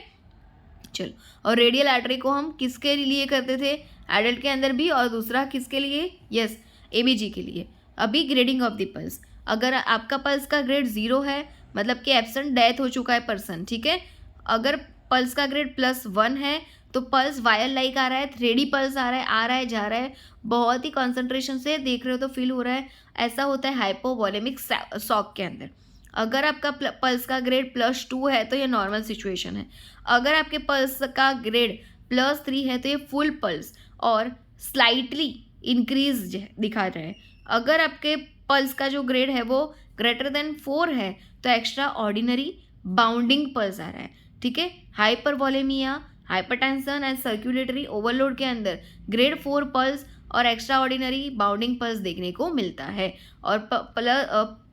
चलो, और रेडियल आर्टरी को हम किसके लिए करते थे? एडल्ट के अंदर भी, और दूसरा किसके लिए? यस, ABG के लिए। अभी ग्रेडिंग ऑफ द पल्स, अगर आपका पल्स का ग्रेड 0 है मतलब कि एब्सेंट, डेथ हो चुका है पर्सन, ठीक है। अगर पल्स का ग्रेड +1 है तो पल्स वायर लाइक आ रहा है, थ्रेडी पल्स आ रहा है जा रहा है, बहुत ही कॉन्सेंट्रेशन से देख रहे हो तो फील हो रहा है, ऐसा होता है हाइपोवॉलेमिक शॉक के अंदर। अगर आपका पल्स का ग्रेड +2 है तो ये नॉर्मल सिचुएशन है। अगर आपके पल्स का ग्रेड +3 है तो ये फुल पल्स और स्लाइटली इंक्रीज दिखा रहे हैं। अगर आपके पल्स का जो ग्रेड है वो ग्रेटर देन 4 है तो एक्स्ट्रा ऑर्डिनरी बाउंडिंग पल्स आ रहा है, ठीक है। हाइपरवॉलेमिया, हाइपरटेंशन एंड सर्कुलेटरी ओवरलोड के अंदर ग्रेड 4 पल्स और एक्स्ट्रा ऑर्डिनरी बाउंडिंग पल्स देखने को मिलता है। और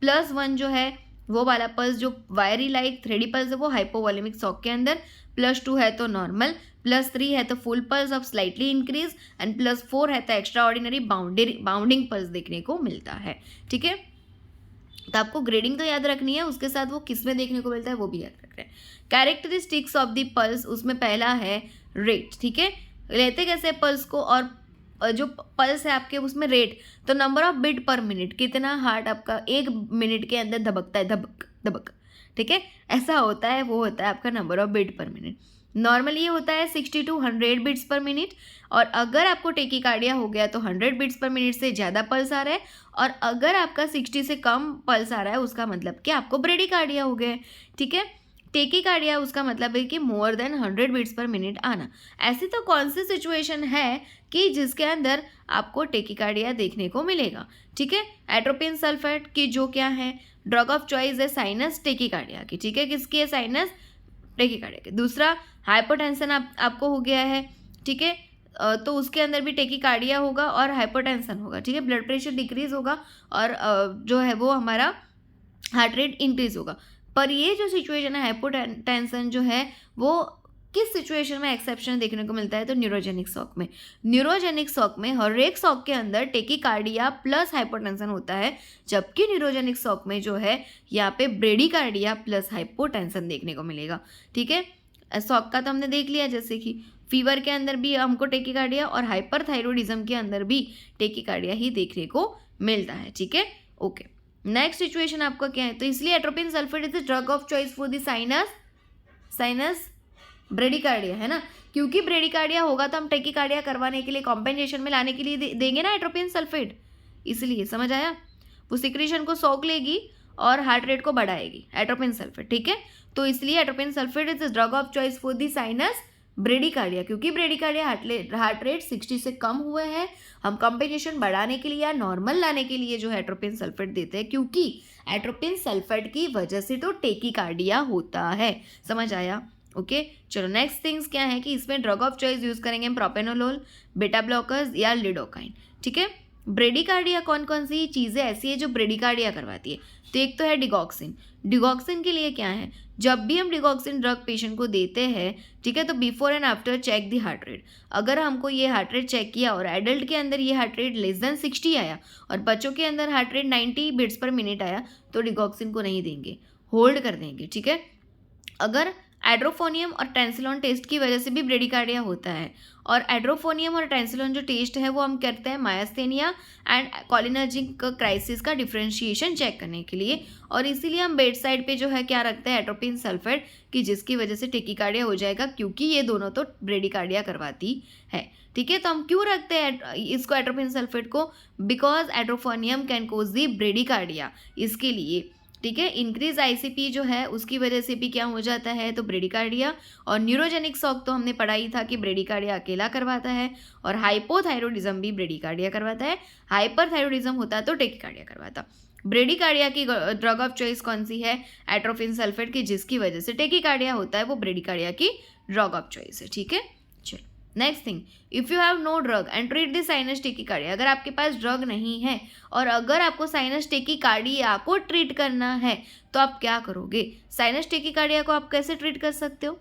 +1 जो है वो वाला पल्स जो वायरी लाइक थ्रेडी पल्स है वो हाइपोवॉलेमिक शॉक के अंदर, +2 है तो नॉर्मल, +3 है तो full pulse of slightly increase, and +4 है तो एक्स्ट्रा ऑर्डिनरी बाउंडिंग पल्स देखने को मिलता है, ठीक है। तो आपको ग्रेडिंग तो याद रखनी है, उसके साथ वो किस में देखने को मिलता है वो भी याद रख रहे हैं। कैरेक्टरिस्टिक्स ऑफ द पल्स, उसमें पहला है रेट, ठीक है। लेते कैसे पल्स को, और जो पल्स है आपके उसमें रेट, तो number of beat per minute, कितना हार्ट आपका 1 मिनट के अंदर धबकता है, धबक धबक, ठीक है, ऐसा होता है, वो होता है आपका number of beat per minute. Normally ये होता है 60 to 100 बीट्स पर मिनट, और अगर आपको टेकीकार्डिया हो गया तो 100 बीट्स पर मिनट से ज़्यादा पल्स आ रहा है, और अगर आपका 60 से कम पल्स आ रहा है उसका मतलब कि आपको ब्रेडिकार्डिया हो गया है, ठीक है। टेकीकार्डिया उसका मतलब है कि more than 100 beats per minute आना। ऐसी तो कौन सी सिचुएशन है कि जिसके अंदर आपको टेकीकार्डिया देखने को मिलेगा, ठीक है। एट्रोपिन सल्फेट की जो क्या है ड्रग ऑफ चॉइस है साइनस टेकीकार्डिया की, ठीक है। किसकी है? साइनस टेकीकार्डिया की। दूसरा हाइपोटेंशन आपको हो गया है, ठीक है, तो उसके अंदर भी टेकीकार्डिया होगा और हाइपोटेंशन होगा, ठीक है। ब्लड प्रेशर डिक्रीज होगा और जो है वो हमारा हार्ट रेट इंक्रीज होगा। पर ये जो सिचुएशन है हाइपोटेंशन जो है वो किस सिचुएशन में एक्सेप्शन देखने को मिलता है? तो न्यूरोजेनिक शॉक में। न्यूरोजेनिक शॉक में हर एक शॉक के अंदर टेकीकार्डिया प्लस हाइपोटेंशन होता है, जबकि न्यूरोजेनिक शॉक में जो है यहाँ पे ब्रेडिकार्डिया प्लस हाइपोटेंशन देखने को मिलेगा, ठीक है। शॉक का तो हमने देख लिया, जैसे कि फीवर के अंदर भी हमको टेकीकार्डिया और हाइपरथायरॉइडिज्म के अंदर भी टेकीकार्डिया ही देखने को मिलता है, ठीक है। ओके, नेक्स्ट सिचुएशन आपका क्या है? तो इसलिए atropine sulphate is the drug of choice for the sinus bradycardia, है ना, क्योंकि ब्रेडिकार्डिया होगा तो हम टेकीकार्डिया करवाने के लिए कॉम्पेंसेशन में लाने के लिए देंगे ना एट्रोपिन सल्फेट, इसलिए समझ आया। वो सिक्रीशन को सोख लेगी और हार्ट रेट को बढ़ाएगी एट्रोपिन सल्फेट, ठीक है। तो इसलिए atropine sulphate is the drug of choice for the sinus bradycardia, क्योंकि ब्रेडिकार्डिया हार्ट रेट 60 से कम हुए हैं, हम कॉम्पेंसेशन बढ़ाने के लिए या नॉर्मल लाने के लिए जो है एट्रोपिन सल्फेट देते हैं, क्योंकि एट्रोपिन सल्फेट की वजह से तो टेकीकार्डिया होता है, समझ आया। ओके, चलो नेक्स्ट थिंग्स क्या है कि इसमें ड्रग ऑफ चॉइस यूज करेंगे हम प्रोपेनोलोल, बेटा ब्लॉकर्स या लिडोकाइन, ठीक है। ब्रेडिकार्डिया कौन कौन सी चीज़ें ऐसी है जो ब्रेडिकार्डिया करवाती है? तो एक तो है डिगॉक्सिन। डिगॉक्सिन के लिए क्या है? जब भी हम डिगॉक्सिन ड्रग पेशेंट को देते हैं, ठीक है, तो before and after check the heart rate. अगर हमको ये हार्ट रेट चेक किया और एडल्ट के अंदर ये हार्ट रेट लेस देन 60 आया और बच्चों के अंदर heart rate 90 beats per minute आया तो डिगॉक्सिन को नहीं देंगे, होल्ड कर देंगे, ठीक है। अगर एड्रोफोनियम और टेंसिलॉन टेस्ट की वजह से भी ब्रेडिकार्डिया होता है। और एड्रोफोनियम और टेंसिलॉन जो टेस्ट है वो हम करते हैं मायस्थेनिया एंड कोलिनर्जिक क्राइसिस का डिफरेंशिएशन चेक करने के लिए। और इसीलिए हम बेड साइड पे जो है क्या रखते हैं, एट्रोपिन सल्फेट, कि जिसकी वजह से टेकिकार्डिया हो जाएगा, क्योंकि ये दोनों तो ब्रेडिकार्डिया करवाती है। ठीक है, तो हम क्यों रखते हैं इसको एट्रोपिन सल्फेट को, because edrophonium can cause the bradycardia, इसके लिए। ठीक है, इंक्रीज आईसीपी जो है उसकी वजह से भी क्या हो जाता है, तो ब्रेडिकार्डिया। और न्यूरोजेनिक शॉक तो हमने पढ़ा ही था कि ब्रेडिकार्डिया अकेला करवाता है, और हाइपोथायरॉइडिज्म भी ब्रेडिकार्डिया करवाता है। हाइपरथायरॉइडिज्म होता तो टेकिकार्डिया करवाता। ब्रेडिकार्डिया की ड्रग ऑफ चॉइस कौन सी है, एट्रोपिन सल्फेट की, जिसकी वजह से टेकिकार्डिया होता है, वो ब्रेडिकार्डिया की ड्रग ऑफ चॉइस है। ठीक है, चलो next thing, if you have no drug and treat the sinus tachycardia, अगर आपके पास ड्रग नहीं है और अगर आपको साइनस टेकिकार्डिया को ट्रीट करना है तो आप क्या करोगे। साइनस टेकिकार्डिया को आप कैसे ट्रीट कर सकते हो,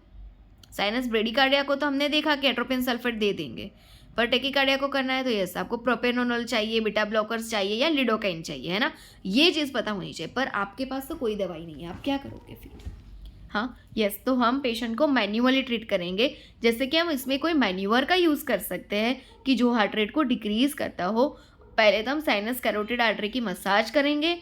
साइनस ब्रेडिकार्डिया को तो हमने देखा कि एट्रोपिन सल्फेट दे देंगे, पर टेकिकार्डिया को करना है तो यस आपको प्रोपेनोनोल चाहिए, बीटा ब्लॉकर्स चाहिए या लिडोकाइन चाहिए, है ना, ये चीज़ पता होनी चाहिए। पर आपके पास तो कोई दवाई नहीं है, आप क्या करोगे फिर। हाँ यस, तो हम पेशेंट को मैन्युअली ट्रीट करेंगे, जैसे कि हम इसमें कोई मैन्यूअर का यूज़ कर सकते हैं कि जो हार्ट रेट को डिक्रीज़ करता हो। पहले तो हम साइनस कैरोटिड आर्टरी की मसाज करेंगे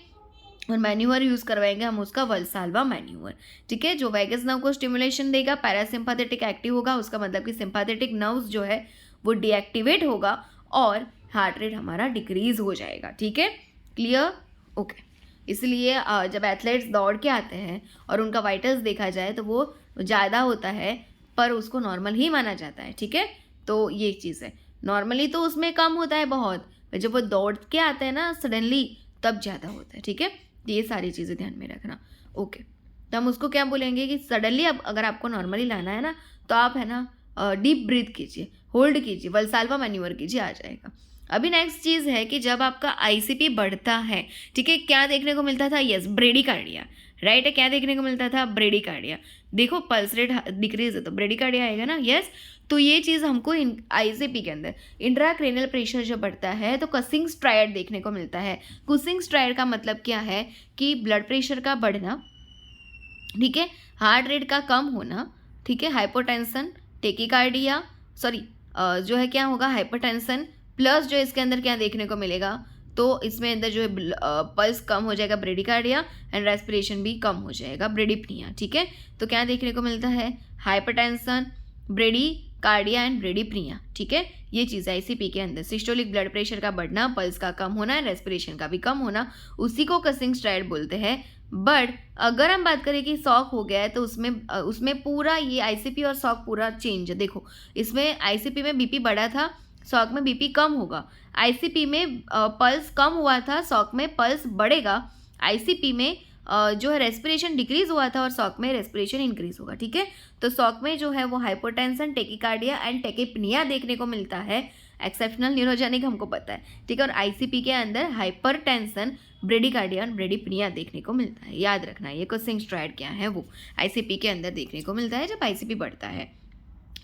और मैन्यूअर यूज़ करवाएंगे हम उसका वल्साल्वा मैन्यूअर। ठीक है, जो वैगस नर्व को स्टिमुलेशन देगा, पैरासिम्पैथेटिक एक्टिव होगा, उसका मतलब कि सिंपैथेटिक नर्व्स जो है वो डीएक्टिवेट होगा और हार्ट रेट हमारा डिक्रीज़ हो जाएगा। ठीक है, क्लियर, ओके। इसलिए जब एथलीट्स दौड़ के आते हैं और उनका वाइटल्स देखा जाए तो वो ज़्यादा होता है, पर उसको नॉर्मल ही माना जाता है। ठीक है, तो ये चीज़ है, नॉर्मली तो उसमें कम होता है बहुत, जब वो दौड़ के आते हैं ना सडनली तब ज़्यादा होता है। ठीक है, ये सारी चीज़ें ध्यान में रखना। ओके, तो हम उसको क्या बोलेंगे कि सडनली अब अगर आपको नॉर्मली लाना है ना तो आप है ना डीप ब्रीथ कीजिए, होल्ड कीजिए, वल्साल्वा मैन्यूअर कीजिए, आ जाएगा। अभी नेक्स्ट चीज़ है कि जब आपका आईसीपी बढ़ता है, ठीक है, क्या देखने को मिलता था, यस ब्रेडिकार्डिया, राइट है, क्या देखने को मिलता था, ब्रेडिकार्डिया। देखो पल्स रेट डिक्रीज है तो ब्रेडिकार्डिया आएगा ना, यस। तो ये चीज़ हमको आईसीपी के अंदर इंट्राक्रेनियल प्रेशर जो बढ़ता है तो कसिंग्स ट्रायड देखने को मिलता है। कसिंग्स ट्रायड का मतलब क्या है कि ब्लड प्रेशर का बढ़ना, ठीक है, हार्ट रेट का कम होना, ठीक है, हाइपोटेंशन, टेकिकार्डिया, सॉरी जो है क्या होगा, हाइपरटेंशन, प्लस जो इसके अंदर क्या देखने को मिलेगा, तो इसमें अंदर जो है पल्स कम हो जाएगा, ब्रेडिकार्डिया, एंड रेस्पिरेशन भी कम हो जाएगा, ब्रेडिप्निया। ठीक है, तो क्या देखने को मिलता है, हाइपरटेंशन, ब्रेडिकार्डिया एंड ब्रेडिप्निया। ठीक है, ये चीज़ है आईसीपी के अंदर, सिस्टोलिक ब्लड प्रेशर का बढ़ना, पल्स का कम होना, रेस्पिरेशन का भी कम होना, उसी को कसिंग्स ट्रायड बोलते हैं। बट अगर हम बात करें कि शॉक हो गया है तो उसमें पूरा ये आईसीपी और शॉक पूरा चेंज है। देखो इसमें आईसीपी में बीपी बढ़ा था, शॉक में बीपी कम होगा। आईसीपी में पल्स कम हुआ था, शॉक में पल्स बढ़ेगा। आईसीपी में जो है रेस्पिरेशन डिक्रीज हुआ था और शॉक में रेस्पिरेशन इंक्रीज होगा। ठीक है, तो शॉक में जो है वो हाइपोटेंशन, टेकिकार्डिया एंड टेकिपनिया देखने को मिलता है, एक्सेप्शनल न्यूरोजेनिक हमको पता है। ठीक है, और आईसीपी के अंदर हाइपरटेंशन, ब्रेडिकार्डिया और ब्रेडिप्निया देखने को मिलता है। याद रखना ये कसिंग्स ट्रायड क्या है, वो आईसीपी के अंदर देखने को मिलता है जब आईसीपी बढ़ता है।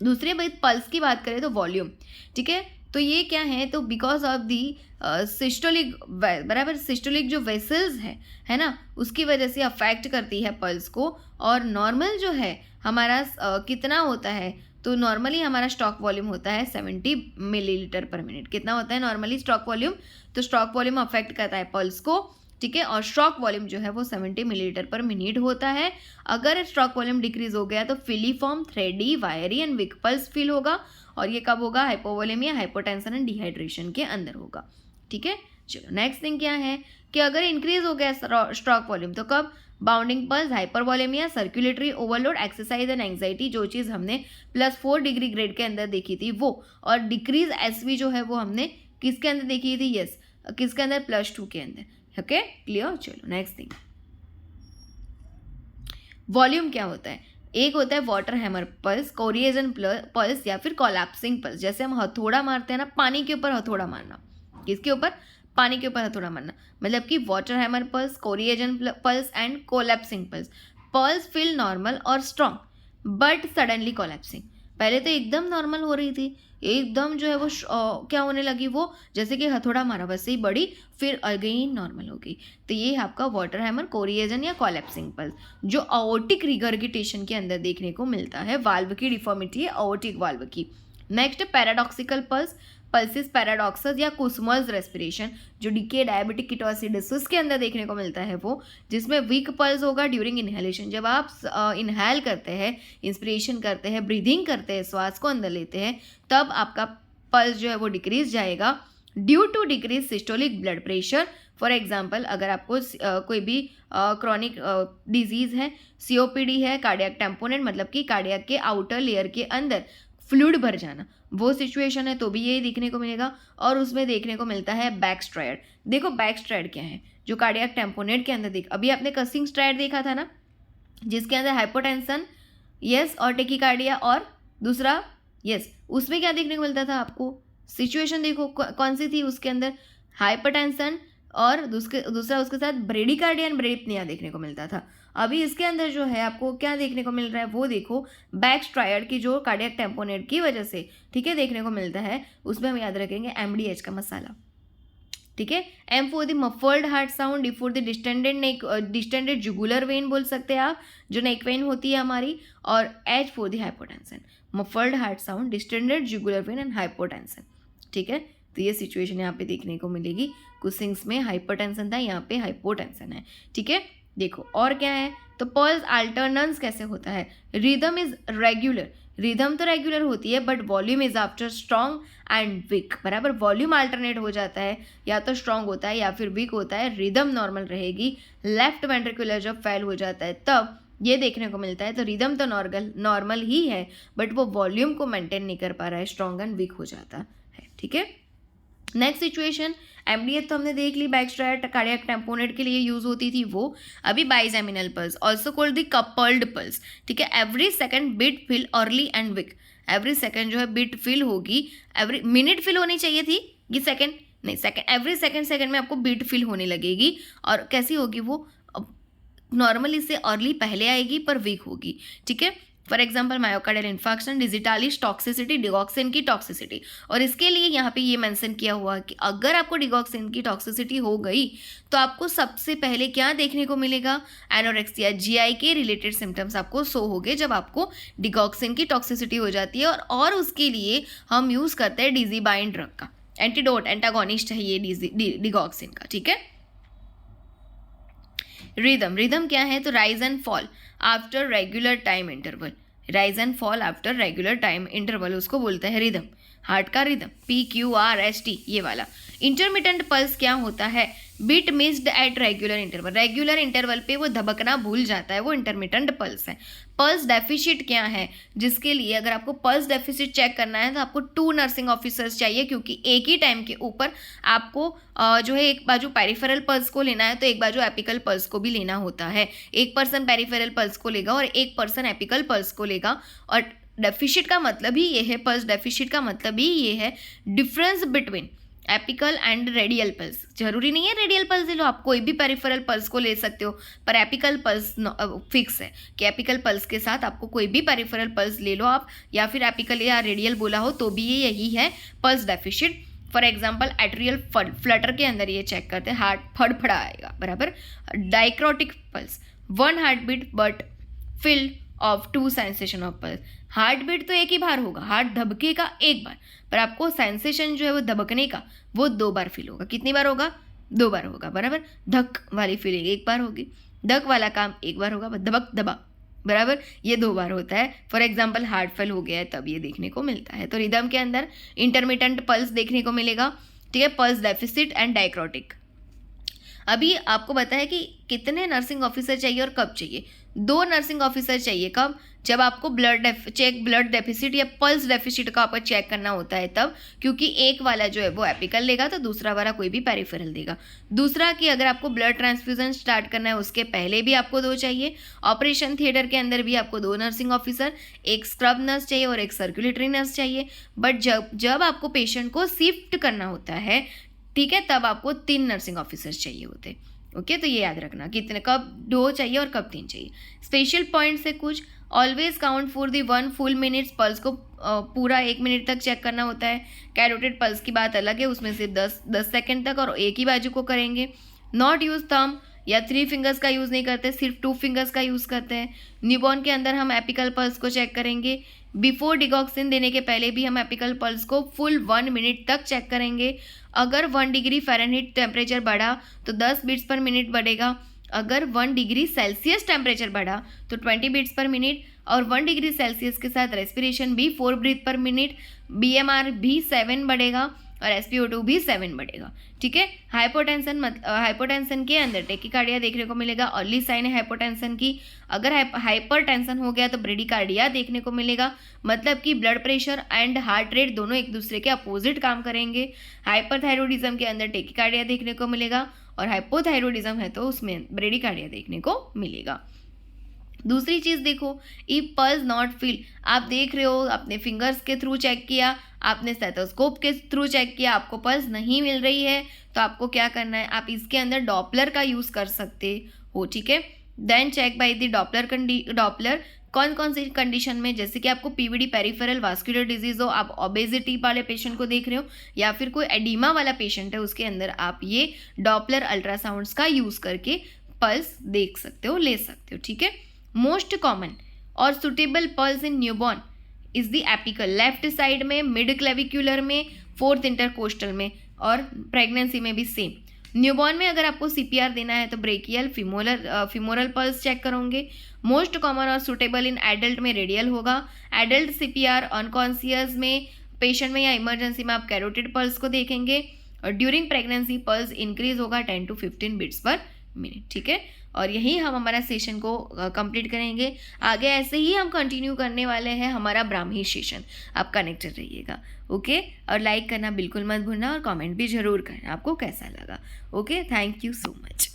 दूसरी बात पल्स की बात करें तो वॉल्यूम, ठीक है, तो ये क्या है, तो बिकॉज ऑफ दी सिस्टोलिक, बराबर, सिस्टोलिक जो वेसल्स है ना, उसकी वजह से अफेक्ट करती है पल्स को। और नॉर्मल जो है हमारा कितना होता है, तो नॉर्मली हमारा स्टॉक वॉल्यूम होता है 70 मिलीलीटर पर मिनट। कितना होता है नॉर्मली स्टॉक वॉल्यूम, तो स्टॉक वॉल्यूम अफेक्ट करता है पल्स को। ठीक है, और स्ट्रोक वॉल्यूम जो है वो 70 मिलीलीटर पर मिनट होता है। अगर स्ट्रोक वॉल्यूम डिक्रीज हो गया तो फिलीफॉर्म, थ्रेडी, वायरी एंड वीक पल्स फील होगा, और ये कब होगा, हाइपोवोलेमिया, हाइपोटेंशन एंड डिहाइड्रेशन के अंदर होगा। ठीक है, चलो नेक्स्ट थिंग क्या है कि अगर इंक्रीज हो गया स्ट्रोक वॉल्यूम तो कब, bounding pulse, hypervolaemia, circulatory overload, exercise and anxiety, जो चीज़ हमने +4 डिग्री ग्रेड के अंदर देखी थी वो, और डिक्रीज एसवी जो है वो हमने किसके अंदर देखी थी, यस किसके अंदर, +2 के अंदर। Okay, clear. चलो नेक्स्ट थिंग, वॉल्यूम क्या होता है, एक होता है water hammer pulse, Corrigan pulse या फिर कोलैप्सिंग पल्स। जैसे हम हथौड़ा मारते हैं ना, पानी के ऊपर हथौड़ा मारना, किसके ऊपर, पानी के ऊपर हथौड़ा मारना, मतलब कि water hammer pulse, Corrigan pulse and collapsing pulse. Pulse feel normal और स्ट्रॉन्ग बट सडनली कोलैप्सिंग, पहले तो एकदम नॉर्मल हो रही थी, एकदम जो है वो क्या होने लगी, वो जैसे कि हथौड़ा मारा वैसे ही बढ़ी, फिर अगेन नॉर्मल हो गई। तो ये आपका वाटर हैमर कोरिएजन या कोलैप्सिंग पल्स जो अओर्टिक रिगर्गिटेशन के अंदर देखने को मिलता है, वाल्व की डिफॉर्मिटी है अओर्टिक वाल्व की। नेक्स्ट पैराडॉक्सिकल पल्स, पल्सिस पैराडॉक्सस या कुसमर्स रेस्पिरेशन जो डीके डायबिटिक कीटोसिडोसिस के अंदर देखने को मिलता है, वो जिसमें वीक पल्स होगा ड्यूरिंग इनहेलेशन, जब आप इनहेल करते हैं, इंस्पिरेशन करते हैं, ब्रीदिंग करते हैं, श्वास को अंदर लेते हैं, तब आपका पल्स जो है वो डिक्रीज जाएगा due to decrease systolic blood pressure. For example अगर आपको कोई भी क्रॉनिक डिजीज है, सीओपीडी है, कार्डियक टेम्पोनेट मतलब कि कार्डियक के आउटर लेयर के अंदर फ्लूइड भर जाना, वो सिचुएशन है तो भी ये देखने को मिलेगा। और उसमें देखने को मिलता है बैक स्ट्राइड। देखो बैक स्ट्राइड क्या है, जो कार्डियक टेम्पोनेट के अंदर अभी आपने कसिंग स्ट्राइड देखा था ना, जिसके अंदर हाइपोटेंशन यस और टेकिकार्डिया, और दूसरा यस, उसमें क्या देखने को मिलता था आपको, सिचुएशन देखो कौन सी थी, उसके अंदर हाइपरटेंशन और दूसरा उसके साथ ब्रेडिकार्डिया एंड ब्रेडिप्निया देखने को मिलता था। अभी इसके अंदर जो है आपको क्या देखने को मिल रहा है, वो देखो बैक स्ट्राइड की जो कार्डियक टेम्पोनेट की वजह से ठीक है देखने को मिलता है। उसमें हम याद रखेंगे MDH का मसाला, ठीक है। M for the muffled heart sound, D for the distended jugular vein बोल सकते हैं आप, जो नेक वेन होती है हमारी, और H for the hypotension, muffled heart sound, distended jugular vein and hypotension, ठीक है। तो ये सिचुएशन यहाँ पे देखने को मिलेगी। कुसिंग्स में हाइपरटेंशन था, यहाँ पे हाइपोटेंशन है, ठीक है। देखो और क्या है, तो पल्स अल्टरनेंस कैसे होता है, रिदम इज रेगुलर, रिदम तो रेगुलर होती है but volume is after strong and weak, बराबर वॉल्यूम अल्टरनेट हो जाता है, या तो स्ट्रॉन्ग होता है या फिर वीक होता है, रिदम नॉर्मल रहेगी। लेफ्ट वेंट्रिकुलर जब फेल हो जाता है तब ये देखने को मिलता है, तो रिदम तो नॉर्मल ही है बट वो वॉल्यूम को मेंटेन नहीं कर पा रहा है, स्ट्रॉन्ग एंड वीक हो जाता है, ठीक है। नेक्स्ट सिचुएशन, MDH तो हमने देख ली, बैक स्ट्राइड कार्डियक टेम्पोनेट के लिए यूज होती थी वो। अभी bigeminal pulse also called the coupled pulse, ठीक है। Every second beat fill early and weak, every second जो है बीट फिल होगी, एवरी मिनट फिल होनी चाहिए थी, ये सेकंड नहीं, सेकंड एवरी सेकंड में आपको बीट फिल होने लगेगी। और कैसी होगी वो, नॉर्मली से अर्ली पहले आएगी पर वीक होगी, ठीक है। For example myocardial infarction, digitalis toxicity, digoxin की टॉक्सिसिटी। और इसके लिए यहाँ पे ये मेंशन किया हुआ कि अगर आपको डिगॉक्सिन की टॉक्सिसिटी हो गई तो आपको सबसे पहले क्या देखने को मिलेगा, एनोरेक्सिया, GI के रिलेटेड सिम्टम्स आपको शो हो गए जब आपको डिगॉक्सिन की टॉक्सिसिटी हो जाती है। और उसके लिए हम यूज़ करते हैं डिजीबाइन ड्रग का, एंटीडोट एंटागोनिस्ट है ये डिगॉक्सिन का, ठीक है। रिदम क्या है, तो rise and fall after regular time interval, rise and fall after regular time interval उसको बोलते हैं रिदम, हार्ट का रिदम, PQRST ये वाला। इंटरमिटेंट पल्स क्या होता है, beat missed at regular interval, regular interval पे वो धबकना भूल जाता है, वो इंटरमिटेंट पल्स है। पल्स डेफिशिट क्या है, जिसके लिए अगर आपको पल्स डेफिसिट चेक करना है तो आपको 2 नर्सिंग ऑफिसर्स चाहिए, क्योंकि एक ही टाइम के ऊपर आपको जो है एक बाजू पेरिफेरल पल्स को लेना है तो एक बाजू एपिकल पल्स को भी लेना होता है। एक पर्सन पेरिफेरल पल्स को लेगा और एक पर्सन एपिकल पल्स को लेगा। और डेफिशिट का मतलब ही ये है, पल्स डेफिशिट का मतलब ही ये है difference between apical and radial pulse. जरूरी नहीं है रेडियल पल्स ले लो, आप कोई भी पेरिफेरल पल्स को ले सकते हो, पर एपिकल पल्स फिक्स है कि एपिकल पल्स के साथ आपको कोई भी पेरिफेरल पल्स ले लो आप, या फिर एपिकल या रेडियल बोला हो तो भी ये यही है pulse deficit. For example atrial Flutter के अंदर ये चेक करते हैं, हार्ट फड़फड़ा आएगा, बराबर। Dicrotic pulse, 1 heart beat but filled of 2 sensation of pulse, heart beat तो एक ही बार होगा, हार्ट धबकेगा एक बार, पर आपको सेंसेशन जो है वो धबकने का वो 2 बार फील होगा। कितनी बार होगा, 2 बार होगा, बराबर। धक वाली फीलिंग एक बार होगी, धक वाला काम एक बार होगा, धबक दबा, बराबर, ये 2 बार होता है। फॉर एग्जाम्पल हार्ट फेल हो गया है तब ये देखने को मिलता है। तो रिदम के अंदर इंटरमिटेंट पल्स देखने को मिलेगा, ठीक है, पल्स डेफिसिट एंड डाइक्रोटिक। अभी आपको बताया कि कितने नर्सिंग ऑफिसर चाहिए और कब चाहिए, 2 नर्सिंग ऑफिसर चाहिए। कब, जब आपको ब्लड डेफिसिट या पल्स डेफिसिट का आपको चेक करना होता है तब, क्योंकि एक वाला जो है वो एपिकल लेगा तो दूसरा वाला कोई भी पेरिफेरल देगा। दूसरा कि अगर आपको ब्लड ट्रांसफ्यूजन स्टार्ट करना है उसके पहले भी आपको 2 चाहिए। ऑपरेशन थिएटर के अंदर भी आपको 2 नर्सिंग ऑफिसर, एक स्क्रब नर्स चाहिए और एक सर्कुलेटरी नर्स चाहिए। बट जब आपको पेशेंट को शिफ्ट करना होता है, ठीक है, तब आपको 3 नर्सिंग ऑफिसर्स चाहिए होते। ओके, तो ये याद रखना कितने, कब 2 चाहिए और कब 3 चाहिए। स्पेशल पॉइंट से कुछ, always count for the 1 full minutes pulse को पूरा 1 मिनट तक चेक करना होता है। कैरोटिड पल्स की बात अलग है, उसमें सिर्फ 10 सेकेंड तक और एक ही बाजू को करेंगे। नॉट यूज थंब या 3 फिंगर्स का यूज़ नहीं करते, सिर्फ 2 फिंगर्स का यूज़ करते हैं। न्यूबॉर्न के अंदर हम एपिकल पल्स को चेक करेंगे। बिफोर डिगॉक्सिन देने के पहले भी हम एपिकल पल्स को फुल 1 मिनट तक चेक करेंगे। अगर 1 डिग्री फ़ारेनहीट टेम्परेचर बढ़ा तो 10 बीट्स पर मिनट बढ़ेगा। अगर 1 डिग्री सेल्सियस टेम्परेचर बढ़ा तो 20 बीट्स पर मिनट, और 1 डिग्री सेल्सियस के साथ रेस्पिरेशन भी 4 ब्रीथ पर मिनट, BMR भी 7 बढ़ेगा और SpO2 भी 7 बढ़ेगा। ठीक है। हाइपोटेंशन के अंदर टेकिकार्डिया देखने को मिलेगा। अर्ली साइन है हाइपोटेंशन की। अगर हाइपरटेंशन हो गया तो ब्रेडिकार्डिया देखने को मिलेगा, मतलब कि blood pressure and heart rate दोनों एक दूसरे के अपोजिट काम करेंगे। हाइपरथायरॉयडिज्म के अंदर टेकिकार्डिया देखने को मिलेगा, और हाइपोथायरॉयडिज्म है तो उसमें ब्रेडिकार्डिया देखने को मिलेगा। दूसरी चीज़ देखो, इफ पल्स नॉट फील, आप देख रहे हो आपने फिंगर्स के थ्रू चेक किया, आपने स्टेथोस्कोप के थ्रू चेक किया, आपको पल्स नहीं मिल रही है, तो आपको क्या करना है, आप इसके अंदर डॉपलर का यूज़ कर सकते हो। ठीक है। Then check by the Doppler कौन कौन सी कंडीशन में, जैसे कि आपको PVD पेरिफेरल वास्कुलर डिजीज हो, आप ओबेसिटी वाले पेशेंट को देख रहे हो, या फिर कोई एडिमा वाला पेशेंट है, उसके अंदर आप ये डॉपलर अल्ट्रासाउंड्स का यूज़ करके पल्स देख सकते हो, ले सकते हो। ठीक है। मोस्ट कॉमन और suitable pulse in newborn is the apical, left side में, मिड क्लेविक्युलर में, 4th इंटरकोस्टल में, और प्रेगनेंसी में भी सेम। न्यूबॉर्न में अगर आपको CPR देना है तो ब्रेकियल फिमोरल पल्स चेक करोगे। मोस्ट कॉमन और सुटेबल इन एडल्ट में रेडियल होगा। एडल्ट CPR अनकॉन्शियस में, पेशेंट में या इमरजेंसी में आप कैरोटिड पल्स को देखेंगे, और ड्यूरिंग प्रेगनेंसी पल्स इंक्रीज होगा 10 to 15 बीट्स पर मिनट। ठीक है। और यही हम हमारा सेशन को कंप्लीट करेंगे। आगे ऐसे ही हम कंटिन्यू करने वाले हैं हमारा ब्राह्मी सेशन। आप कनेक्टेड रहिएगा। ओके। और लाइक करना बिल्कुल मत भूलना, और कमेंट भी जरूर करना आपको कैसा लगा। Okay. Thank you so much.